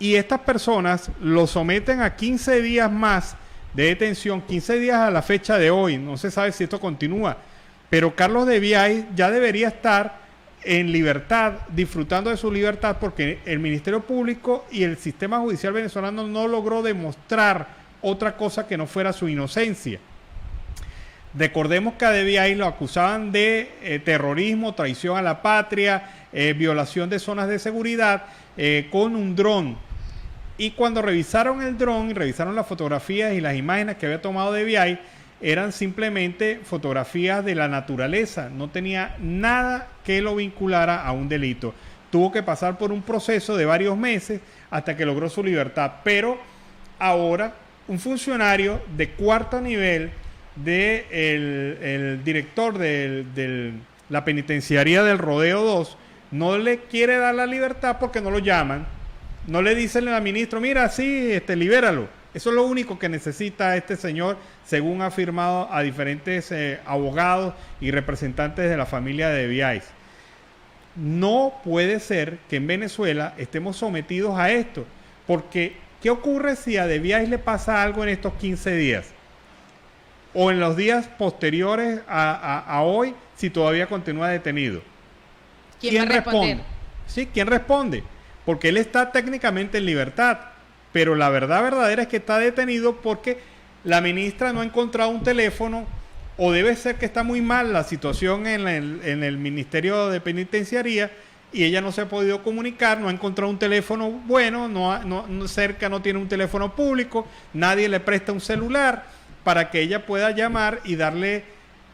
y estas personas lo someten a 15 días más de detención, 15 días a la fecha de hoy. No se sabe si esto continúa, pero Carlos de Víaz ya debería estar en libertad, disfrutando de su libertad, porque el Ministerio Público y el sistema judicial venezolano no logró demostrar otra cosa que no fuera su inocencia. Recordemos que a De Víaz lo acusaban de terrorismo, traición a la patria, violación de zonas de seguridad con un dron. Y cuando revisaron el dron y revisaron las fotografías y las imágenes que había tomado De Víaz, eran simplemente fotografías de la naturaleza, no tenía nada que lo vinculara a un delito. Tuvo que pasar por un proceso de varios meses hasta que logró su libertad, pero ahora un funcionario de cuarto nivel el director de la penitenciaría del Rodeo 2 no le quiere dar la libertad porque no lo llaman, no le dicen al ministro, mira, sí, libéralo. Eso es lo único que necesita este señor, según ha afirmado a diferentes abogados y representantes de la familia de Víaz. No puede ser que en Venezuela estemos sometidos a esto, porque ¿qué ocurre si a De Víaz le pasa algo en estos 15 días? O en los días posteriores a hoy, si todavía continúa detenido. ¿Quién responde? Sí, ¿quién responde? Porque él está técnicamente en libertad. Pero la verdad verdadera es que está detenido porque la ministra no ha encontrado un teléfono, o debe ser que está muy mal la situación en el Ministerio de Penitenciaría y ella no se ha podido comunicar, no ha encontrado un teléfono bueno, cerca no tiene un teléfono público, nadie le presta un celular para que ella pueda llamar y darle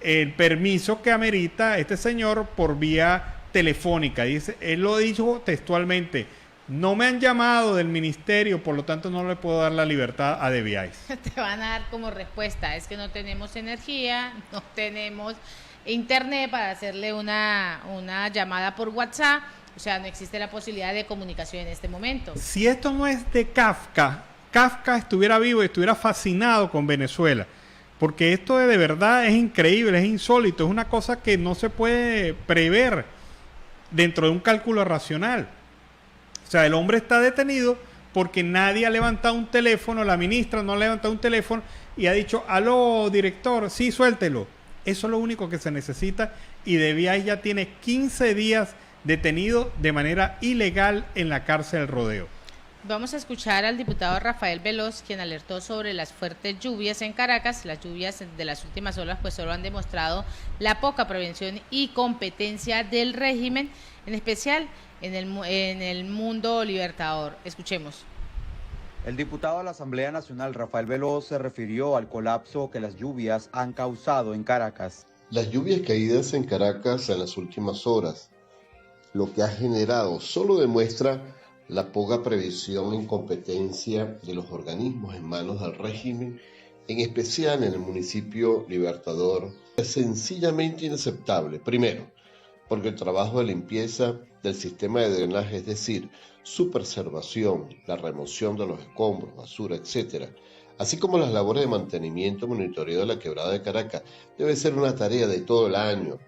el permiso que amerita este señor por vía telefónica. Dice, él lo dijo textualmente: no me han llamado del ministerio, por lo tanto no le puedo dar la libertad a De Víaz. Te van a dar como respuesta, es que no tenemos energía, no tenemos internet para hacerle una llamada por WhatsApp, O sea, no existe la posibilidad de comunicación en este momento. Si esto no es de Kafka, Kafka estuviera vivo y estuviera fascinado con Venezuela. Porque esto de verdad es increíble, es insólito, es una cosa que no se puede prever dentro de un cálculo racional. O sea, el hombre está detenido porque nadie ha levantado un teléfono, la ministra no ha levantado un teléfono y ha dicho, aló, director, sí, suéltelo. Eso es lo único que se necesita y De Vías ya tiene 15 días detenido de manera ilegal en la cárcel del Rodeo. Vamos a escuchar al diputado Rafael Veloz, quien alertó sobre las fuertes lluvias en Caracas. Las lluvias de las últimas horas pues solo han demostrado la poca prevención y competencia del régimen, en especial en el mundo libertador. Escuchemos. El diputado de la Asamblea Nacional, Rafael Veloz, se refirió al colapso que las lluvias han causado en Caracas. Las lluvias caídas en Caracas en las últimas horas, lo que ha generado solo demuestra la poca previsión e incompetencia de los organismos en manos del régimen, en especial en el municipio Libertador. Es sencillamente inaceptable. Primero, porque el trabajo de limpieza del sistema de drenaje, es decir, su preservación, la remoción de los escombros, basura, etc., así como las labores de mantenimiento y monitoreo de la quebrada de Caracas, debe ser una tarea de todo el año.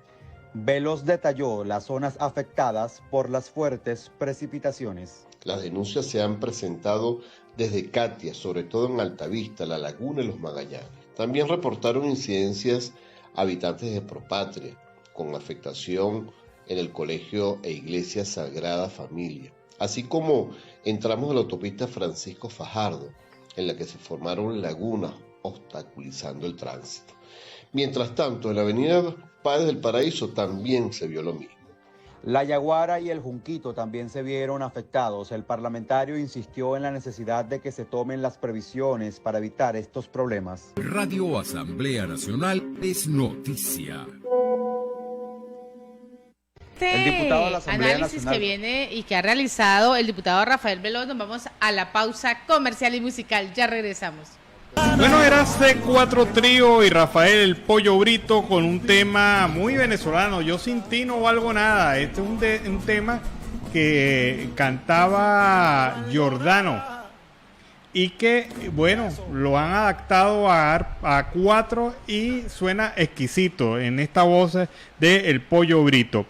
Veloz detalló las zonas afectadas por las fuertes precipitaciones. Las denuncias se han presentado desde Catia, sobre todo en Altavista, La Laguna y Los Magallanes. También reportaron incidencias habitantes de Propatria, con afectación en el colegio e iglesia Sagrada Familia, así como en tramos de la autopista Francisco Fajardo, en la que se formaron lagunas obstaculizando el tránsito. Mientras tanto, en la avenida Páez del Paraíso también se vio lo mismo. La Yaguara y el Junquito también se vieron afectados. El parlamentario insistió en la necesidad de que se tomen las previsiones para evitar estos problemas. Radio Asamblea Nacional es noticia. El diputado de la Asamblea análisis Nacional que viene y que ha realizado el diputado Rafael Veloz. Nos vamos a la pausa comercial y musical. Ya regresamos. Bueno, era C4 Trío y Rafael el Pollo Brito con un tema muy venezolano. Yo sin ti no valgo nada. Este es un tema que cantaba Giordano y que, bueno, lo han adaptado a 4 y suena exquisito en esta voz de El Pollo Brito.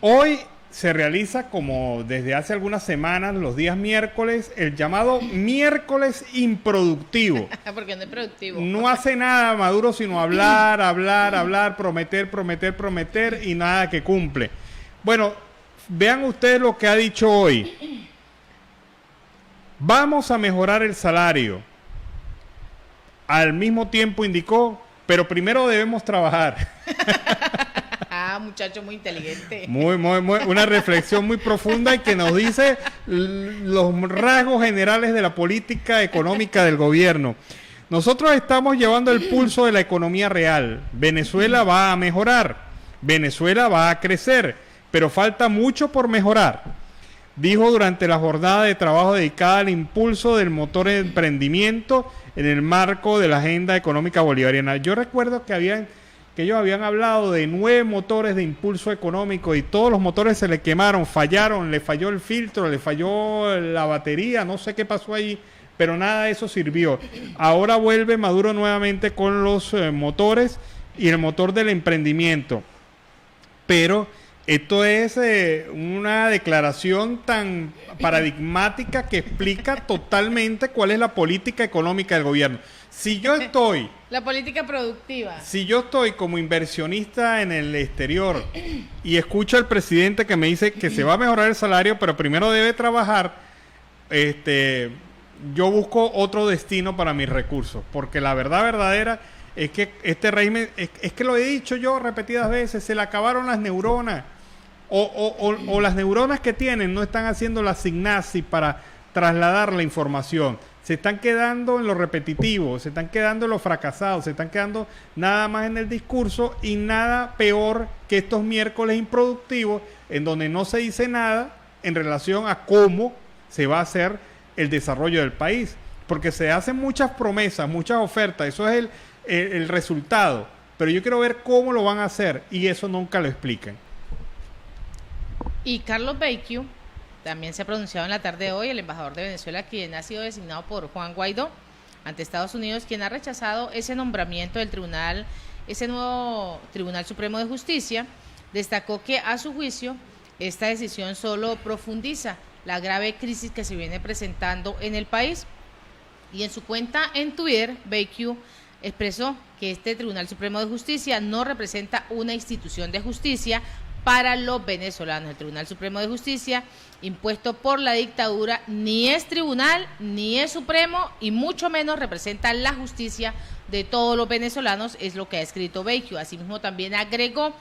Hoy se realiza, como desde hace algunas semanas, los días miércoles, el llamado miércoles improductivo. Porque no es productivo. No hace nada Maduro sino hablar, prometer y nada que cumple. Bueno, vean ustedes lo que ha dicho hoy. Vamos a mejorar el salario. Al mismo tiempo indicó, pero primero debemos trabajar. Muchacho muy inteligente. Muy, una reflexión muy profunda y que nos dice los rasgos generales de la política económica del gobierno. Nosotros estamos llevando el pulso de la economía real. Venezuela va a mejorar, Venezuela va a crecer, pero falta mucho por mejorar. Dijo durante la jornada de trabajo dedicada al impulso del motor de emprendimiento en el marco de la agenda económica bolivariana. Yo recuerdo que ellos habían hablado de 9 motores de impulso económico y todos los motores se le quemaron, fallaron, le falló el filtro, le falló la batería, no sé qué pasó ahí, pero nada de eso sirvió. Ahora vuelve Maduro nuevamente con los motores y el motor del emprendimiento. Pero esto es una declaración tan paradigmática que explica totalmente cuál es la política económica del gobierno. Si yo estoy... La política productiva. Si yo estoy como inversionista en el exterior y escucho al presidente que me dice que se va a mejorar el salario, pero primero debe trabajar, yo busco otro destino para mis recursos. Porque la verdad verdadera es que este régimen, es que lo he dicho yo repetidas veces, se le acabaron las neuronas. O las neuronas que tienen no están haciendo la sinapsis para trasladar la información. Se están quedando en lo repetitivo, se están quedando en lo fracasado, se están quedando nada más en el discurso y nada peor que estos miércoles improductivos en donde no se dice nada en relación a cómo se va a hacer el desarrollo del país. Porque se hacen muchas promesas, muchas ofertas, eso es el resultado. Pero yo quiero ver cómo lo van a hacer y eso nunca lo explican. Y Carlos Beitiu también se ha pronunciado en la tarde de hoy, el embajador de Venezuela, quien ha sido designado por Juan Guaidó ante Estados Unidos, quien ha rechazado ese nombramiento del tribunal, ese nuevo Tribunal Supremo de Justicia. Destacó que a su juicio esta decisión solo profundiza la grave crisis que se viene presentando en el país. Y en su cuenta en Twitter, Beitiu expresó que este Tribunal Supremo de Justicia no representa una institución de justicia para los venezolanos. El Tribunal Supremo de Justicia, impuesto por la dictadura, ni es tribunal, ni es supremo, y mucho menos representa la justicia de todos los venezolanos, es lo que ha escrito Beitiu. Asimismo, también agregó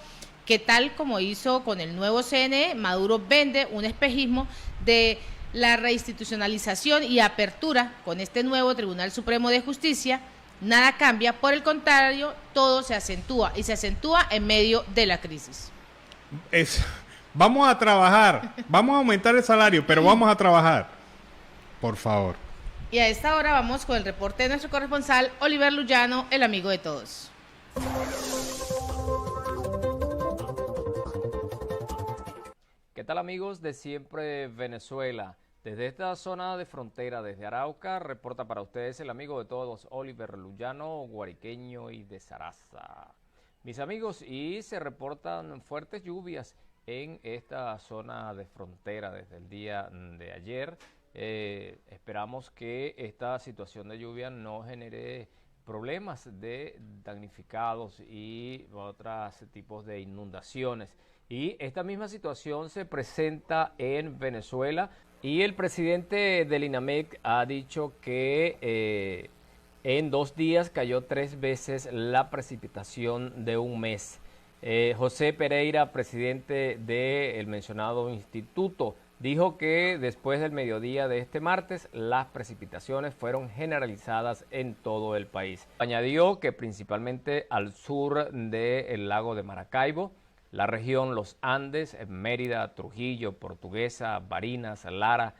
que tal como hizo con el nuevo CNE, Maduro vende un espejismo de la reinstitucionalización y apertura con este nuevo Tribunal Supremo de Justicia. Nada cambia, por el contrario, todo se acentúa, y se acentúa en medio de la crisis. Vamos a trabajar, vamos a aumentar el salario, pero vamos a trabajar, por favor. Y a esta hora vamos con el reporte de nuestro corresponsal Oliver Luyano, el amigo de todos. ¿Qué tal, amigos de Siempre Venezuela? Desde esta zona de frontera, desde Arauca, reporta para ustedes el amigo de todos, Oliver Luyano, guariqueño y de Saraza. Mis amigos, y se reportan fuertes lluvias en esta zona de frontera desde el día de ayer. Esperamos que esta situación de lluvia no genere problemas de damnificados y otros tipos de inundaciones. Y esta misma situación se presenta en Venezuela, y el presidente del INAMEC ha dicho que en 2 días cayó 3 veces la precipitación de un mes. José Pereira, presidente del mencionado instituto, dijo que después del mediodía de este martes las precipitaciones fueron generalizadas en todo el país. Añadió que principalmente al sur del lago de Maracaibo, la región Los Andes, Mérida, Trujillo, Portuguesa, Barinas, Lara,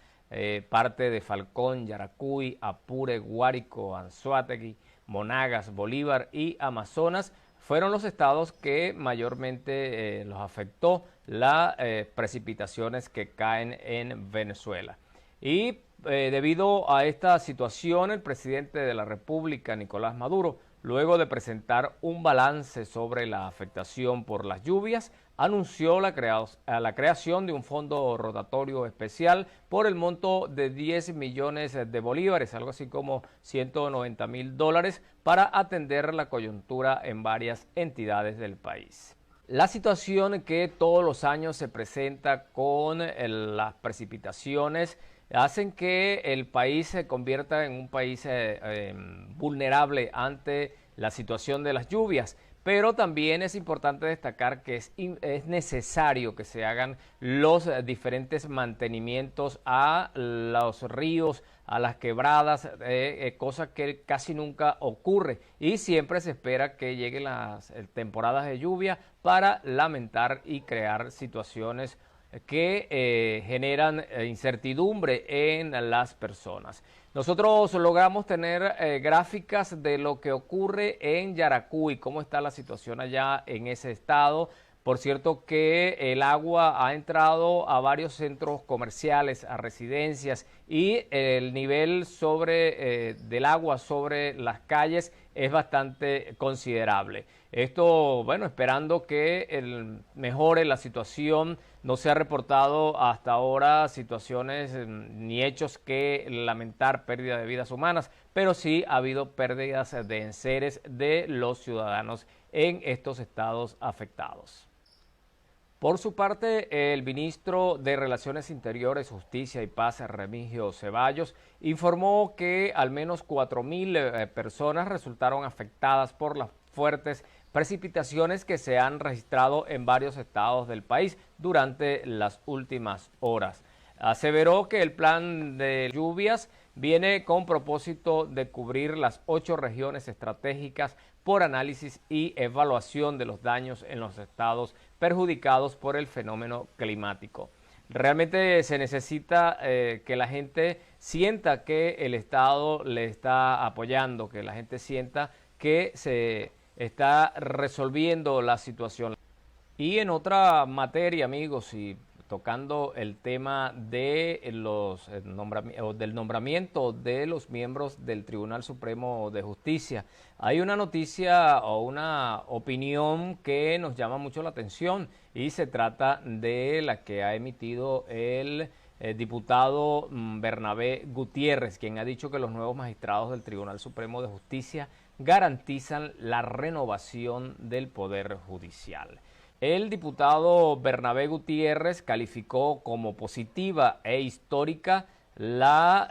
parte de Falcón, Yaracuy, Apure, Guárico, Anzoátegui, Monagas, Bolívar y Amazonas fueron los estados que mayormente los afectó las precipitaciones que caen en Venezuela. Y debido a esta situación, el presidente de la República, Nicolás Maduro, luego de presentar un balance sobre la afectación por las lluvias, anunció la creación de un fondo rotatorio especial por el monto de 10 millones de bolívares, algo así como $190.000, para atender la coyuntura en varias entidades del país. La situación que todos los años se presenta con las precipitaciones hacen que el país se convierta en un país vulnerable ante la situación de las lluvias, pero también es importante destacar que es necesario que se hagan los diferentes mantenimientos a los ríos, a las quebradas, cosa que casi nunca ocurre, y siempre se espera que lleguen las temporadas de lluvia para lamentar y crear situaciones que generan incertidumbre en las personas. Nosotros logramos tener gráficas de lo que ocurre en Yaracuy, cómo está la situación allá en ese estado. Por cierto que el agua ha entrado a varios centros comerciales, a residencias, y el nivel del agua sobre las calles es bastante considerable. Esto, bueno, esperando que mejore la situación. No se ha reportado hasta ahora situaciones ni hechos que lamentar, pérdida de vidas humanas, pero sí ha habido pérdidas de enseres de los ciudadanos en estos estados afectados. Por su parte, el ministro de Relaciones Interiores, Justicia y Paz, Remigio Ceballos, informó que al menos 4.000 personas resultaron afectadas por las fuertes precipitaciones que se han registrado en varios estados del país durante las últimas horas. Aseveró que el plan de lluvias viene con propósito de cubrir las 8 regiones estratégicas por análisis y evaluación de los daños en los estados perjudicados por el fenómeno climático. Realmente se necesita que la gente sienta que el Estado le está apoyando, que la gente sienta que se está resolviendo la situación. Y en otra materia, amigos, y tocando el tema de del nombramiento de los miembros del Tribunal Supremo de Justicia. Hay una noticia o una opinión que nos llama mucho la atención y se trata de la que ha emitido el diputado Bernabé Gutiérrez, quien ha dicho que los nuevos magistrados del Tribunal Supremo de Justicia garantizan la renovación del Poder Judicial. El diputado Bernabé Gutiérrez calificó como positiva e histórica la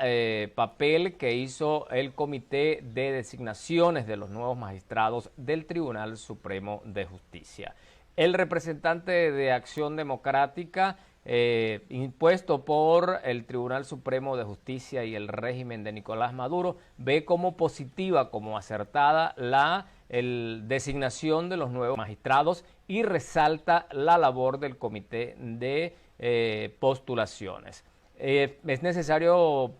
papel que hizo el Comité de Designaciones de los nuevos magistrados del Tribunal Supremo de Justicia. El representante de Acción Democrática, impuesto por el Tribunal Supremo de Justicia y el régimen de Nicolás Maduro, ve como positiva, como acertada la designación de los nuevos magistrados y resalta la labor del Comité de Postulaciones. Es necesario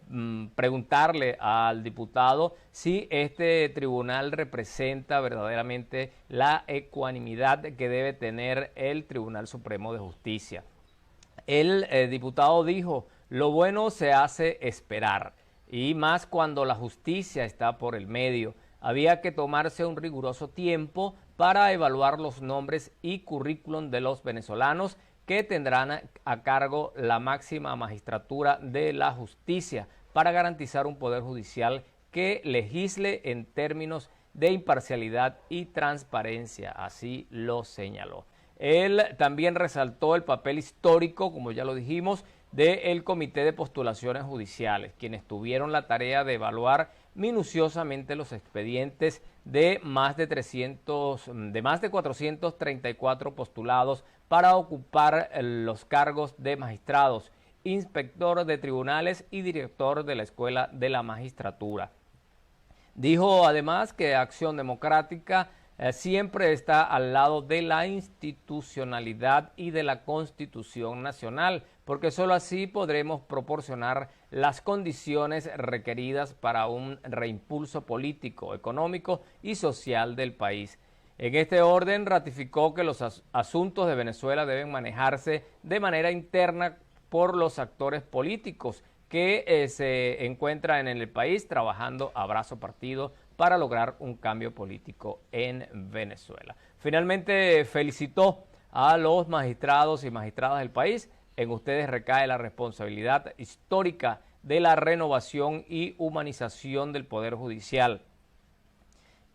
preguntarle al diputado si este tribunal representa verdaderamente la ecuanimidad que debe tener el Tribunal Supremo de Justicia. El diputado dijo: lo bueno se hace esperar, y más cuando la justicia está por el medio. Había que tomarse un riguroso tiempo para evaluar los nombres y currículum de los venezolanos que tendrán a cargo la máxima magistratura de la justicia para garantizar un poder judicial que legisle en términos de imparcialidad y transparencia, así lo señaló. Él también resaltó el papel histórico, como ya lo dijimos, del Comité de Postulaciones Judiciales, quienes tuvieron la tarea de evaluar minuciosamente los expedientes de más de 434 postulados para ocupar los cargos de magistrados, inspector de tribunales y director de la Escuela de la Magistratura. Dijo además que Acción Democrática siempre está al lado de la institucionalidad y de la Constitución Nacional, porque solo así podremos proporcionar las condiciones requeridas para un reimpulso político, económico y social del país. En este orden, ratificó que los asuntos de Venezuela deben manejarse de manera interna por los actores políticos que se encuentran en el país trabajando a brazo partido para lograr un cambio político en Venezuela. Finalmente felicitó a los magistrados y magistradas del país. En ustedes recae la responsabilidad histórica de la renovación y humanización del Poder Judicial.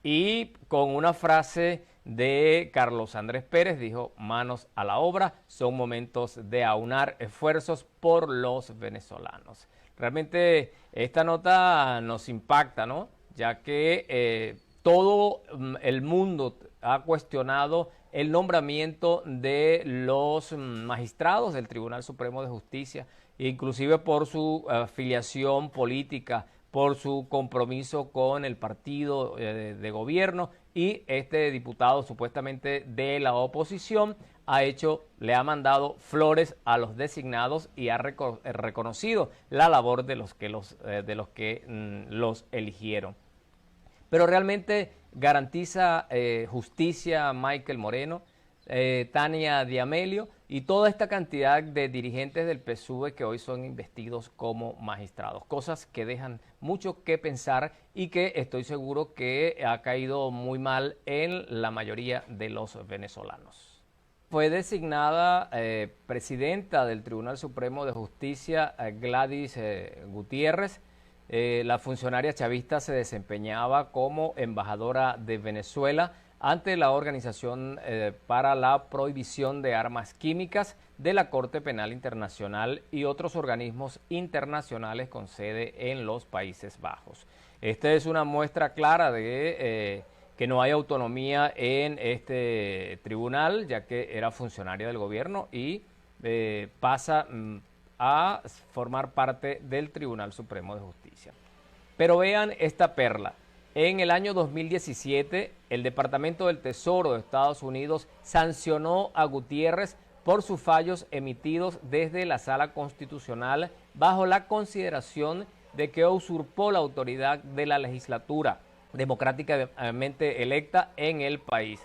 Y con una frase de Carlos Andrés Pérez dijo: manos a la obra, son momentos de aunar esfuerzos por los venezolanos. Realmente esta nota nos impacta, ¿no? Ya que todo el mundo ha cuestionado el nombramiento de los magistrados del Tribunal Supremo de Justicia, inclusive por su afiliación política, por su compromiso con el partido de gobierno, y este diputado supuestamente de la oposición le ha mandado flores a los designados y ha reconocido la labor de los que los eligieron. Pero realmente garantiza justicia Michael Moreno, Tania Diamelio y toda esta cantidad de dirigentes del PSUV que hoy son investidos como magistrados. Cosas que dejan mucho que pensar y que estoy seguro que ha caído muy mal en la mayoría de los venezolanos. Fue designada presidenta del Tribunal Supremo de Justicia Gladys Gutiérrez. La funcionaria chavista se desempeñaba como embajadora de Venezuela ante la Organización para la Prohibición de Armas Químicas de la Corte Penal Internacional y otros organismos internacionales con sede en los Países Bajos. Esta es una muestra clara de que no hay autonomía en este tribunal, ya que era funcionaria del gobierno y pasa a formar parte del Tribunal Supremo de Justicia. Pero vean esta perla. En el año 2017, el Departamento del Tesoro de Estados Unidos sancionó a Gutiérrez por sus fallos emitidos desde la Sala Constitucional bajo la consideración de que usurpó la autoridad de la legislatura democráticamente electa en el país.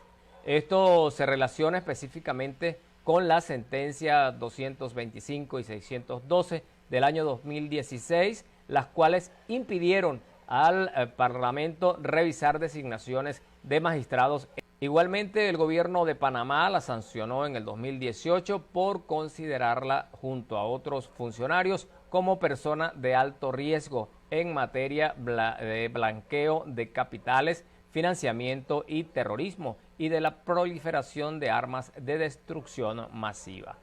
Esto se relaciona específicamente con la sentencia 225 y 612 del año 2016, las cuales impidieron al Parlamento revisar designaciones de magistrados. Igualmente, el gobierno de Panamá la sancionó en el 2018 por considerarla, junto a otros funcionarios, como persona de alto riesgo en materia de blanqueo de capitales, financiamiento y terrorismo y de la proliferación de armas de destrucción masiva.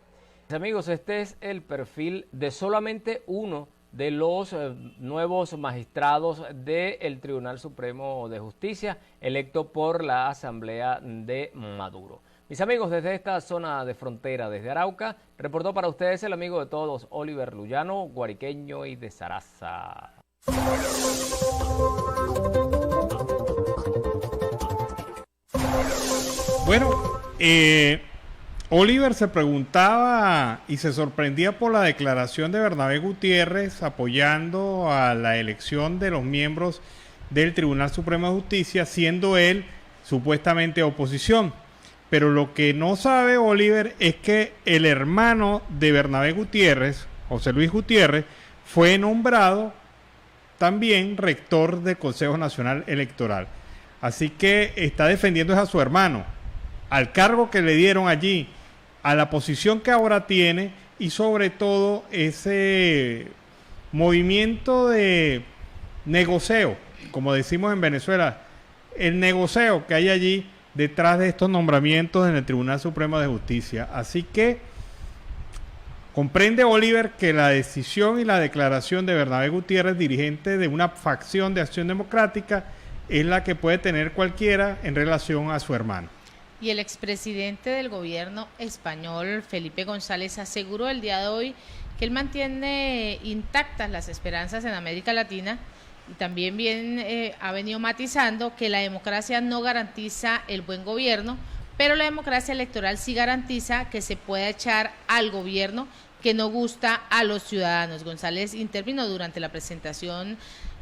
Amigos, este es el perfil de solamente uno de los nuevos magistrados del Tribunal Supremo de Justicia, electo por la Asamblea de Maduro. Mis amigos, desde esta zona de frontera, desde Arauca, reportó para ustedes el amigo de todos, Oliver Lullano, guariqueño y de Saraza. Bueno, Oliver se preguntaba y se sorprendía por la declaración de Bernabé Gutiérrez apoyando a la elección de los miembros del Tribunal Supremo de Justicia, siendo él supuestamente oposición. Pero lo que no sabe Oliver es que el hermano de Bernabé Gutiérrez, José Luis Gutiérrez, fue nombrado también rector del Consejo Nacional Electoral. Así que está defendiendo a su hermano, al cargo que le dieron allí, a la posición que ahora tiene y sobre todo ese movimiento de negocio, como decimos en Venezuela, el negocio que hay allí detrás de estos nombramientos en el Tribunal Supremo de Justicia. Así que comprende Oliver que la decisión y la declaración de Bernabé Gutiérrez, dirigente de una facción de Acción Democrática, es la que puede tener cualquiera en relación a su hermano. Y el expresidente del gobierno español, Felipe González, aseguró el día de hoy que él mantiene intactas las esperanzas en América Latina y también ha venido matizando que la democracia no garantiza el buen gobierno, pero la democracia electoral sí garantiza que se pueda echar al gobierno que no gusta a los ciudadanos. González intervino durante la presentación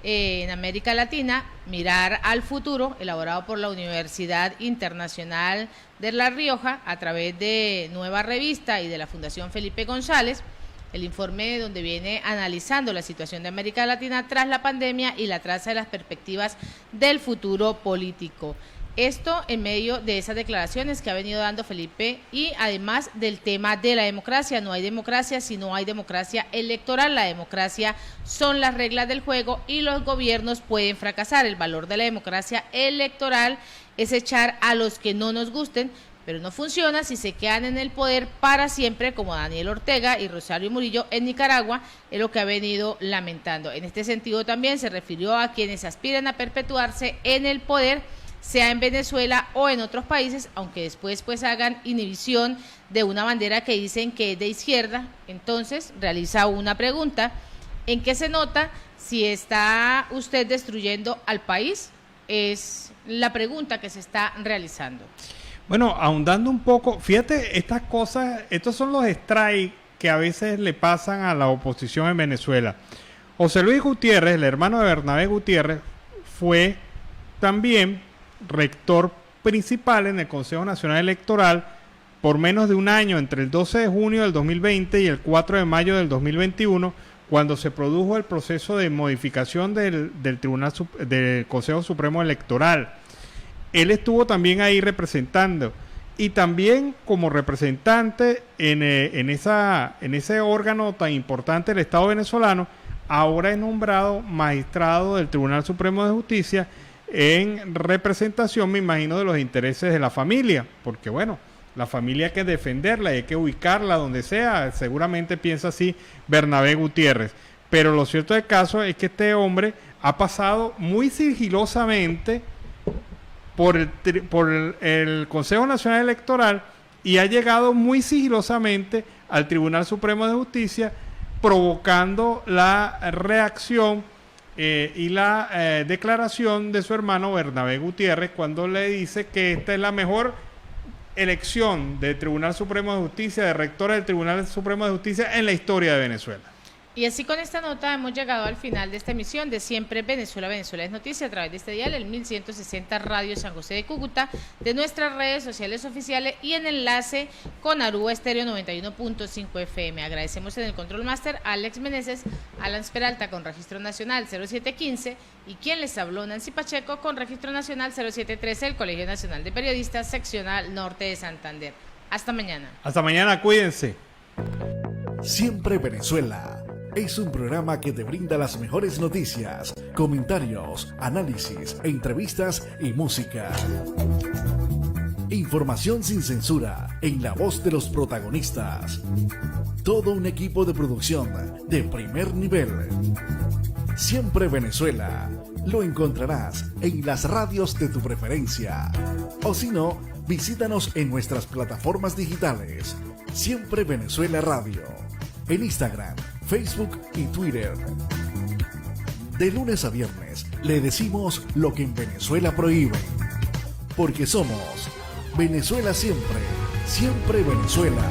en América Latina, Mirar al Futuro, elaborado por la Universidad Internacional de La Rioja a través de Nueva Revista y de la Fundación Felipe González, el informe donde viene analizando la situación de América Latina tras la pandemia y la traza de las perspectivas del futuro político. Esto en medio de esas declaraciones que ha venido dando Felipe y además del tema de la democracia. No hay democracia si no hay democracia electoral. La democracia son las reglas del juego y los gobiernos pueden fracasar. El valor de la democracia electoral es echar a los que no nos gusten, pero no funciona si se quedan en el poder para siempre, como Daniel Ortega y Rosario Murillo en Nicaragua, es lo que ha venido lamentando. En este sentido también se refirió a quienes aspiran a perpetuarse en el poder, sea en Venezuela o en otros países, aunque después pues hagan inhibición de una bandera que dicen que es de izquierda. Entonces realiza una pregunta: ¿en qué se nota si está usted destruyendo al país? Es la pregunta que se está realizando. Bueno, ahondando un poco, fíjate, estas cosas, estos son los strikes que a veces le pasan a la oposición en Venezuela. José Luis Gutiérrez, el hermano de Bernabé Gutiérrez, fue también rector principal en el Consejo Nacional Electoral por menos de un año, entre el 12 de junio del 2020 y el 4 de mayo del 2021, cuando se produjo el proceso de modificación del Consejo Supremo Electoral. Él estuvo también ahí representando y también como representante en ese órgano tan importante del Estado venezolano. Ahora es nombrado magistrado del Tribunal Supremo de Justicia en representación, me imagino, de los intereses de la familia, porque bueno, la familia hay que defenderla y hay que ubicarla donde sea. Seguramente piensa así Bernabé Gutiérrez, pero lo cierto del caso es que este hombre ha pasado muy sigilosamente por el Consejo Nacional Electoral y ha llegado muy sigilosamente al Tribunal Supremo de Justicia, provocando la reacción y la declaración de su hermano Bernabé Gutiérrez, cuando le dice que esta es la mejor elección del Tribunal Supremo de Justicia, de rectora del Tribunal Supremo de Justicia en la historia de Venezuela. Y así con esta nota hemos llegado al final de esta emisión de Siempre Venezuela, Venezuela es Noticia, a través de este dial, el 1160 Radio San José de Cúcuta, de nuestras redes sociales oficiales y en enlace con Aruba Estéreo 91.5 FM. Agradecemos en el Control Master a Alex Meneses, Alan Peralta con Registro Nacional 0715 y quien les habló, Nancy Pacheco, con Registro Nacional 0713, el Colegio Nacional de Periodistas, Seccional Norte de Santander. Hasta mañana. Hasta mañana, cuídense. Siempre Venezuela es un programa que te brinda las mejores noticias, comentarios, análisis, entrevistas y música. Información sin censura en la voz de los protagonistas. Todo un equipo de producción de primer nivel. Siempre Venezuela lo encontrarás en las radios de tu preferencia. O si no, visítanos en nuestras plataformas digitales. Siempre Venezuela Radio. En Instagram, Facebook y Twitter. De lunes a viernes le decimos lo que en Venezuela prohíben. Porque somos Venezuela siempre, siempre Venezuela.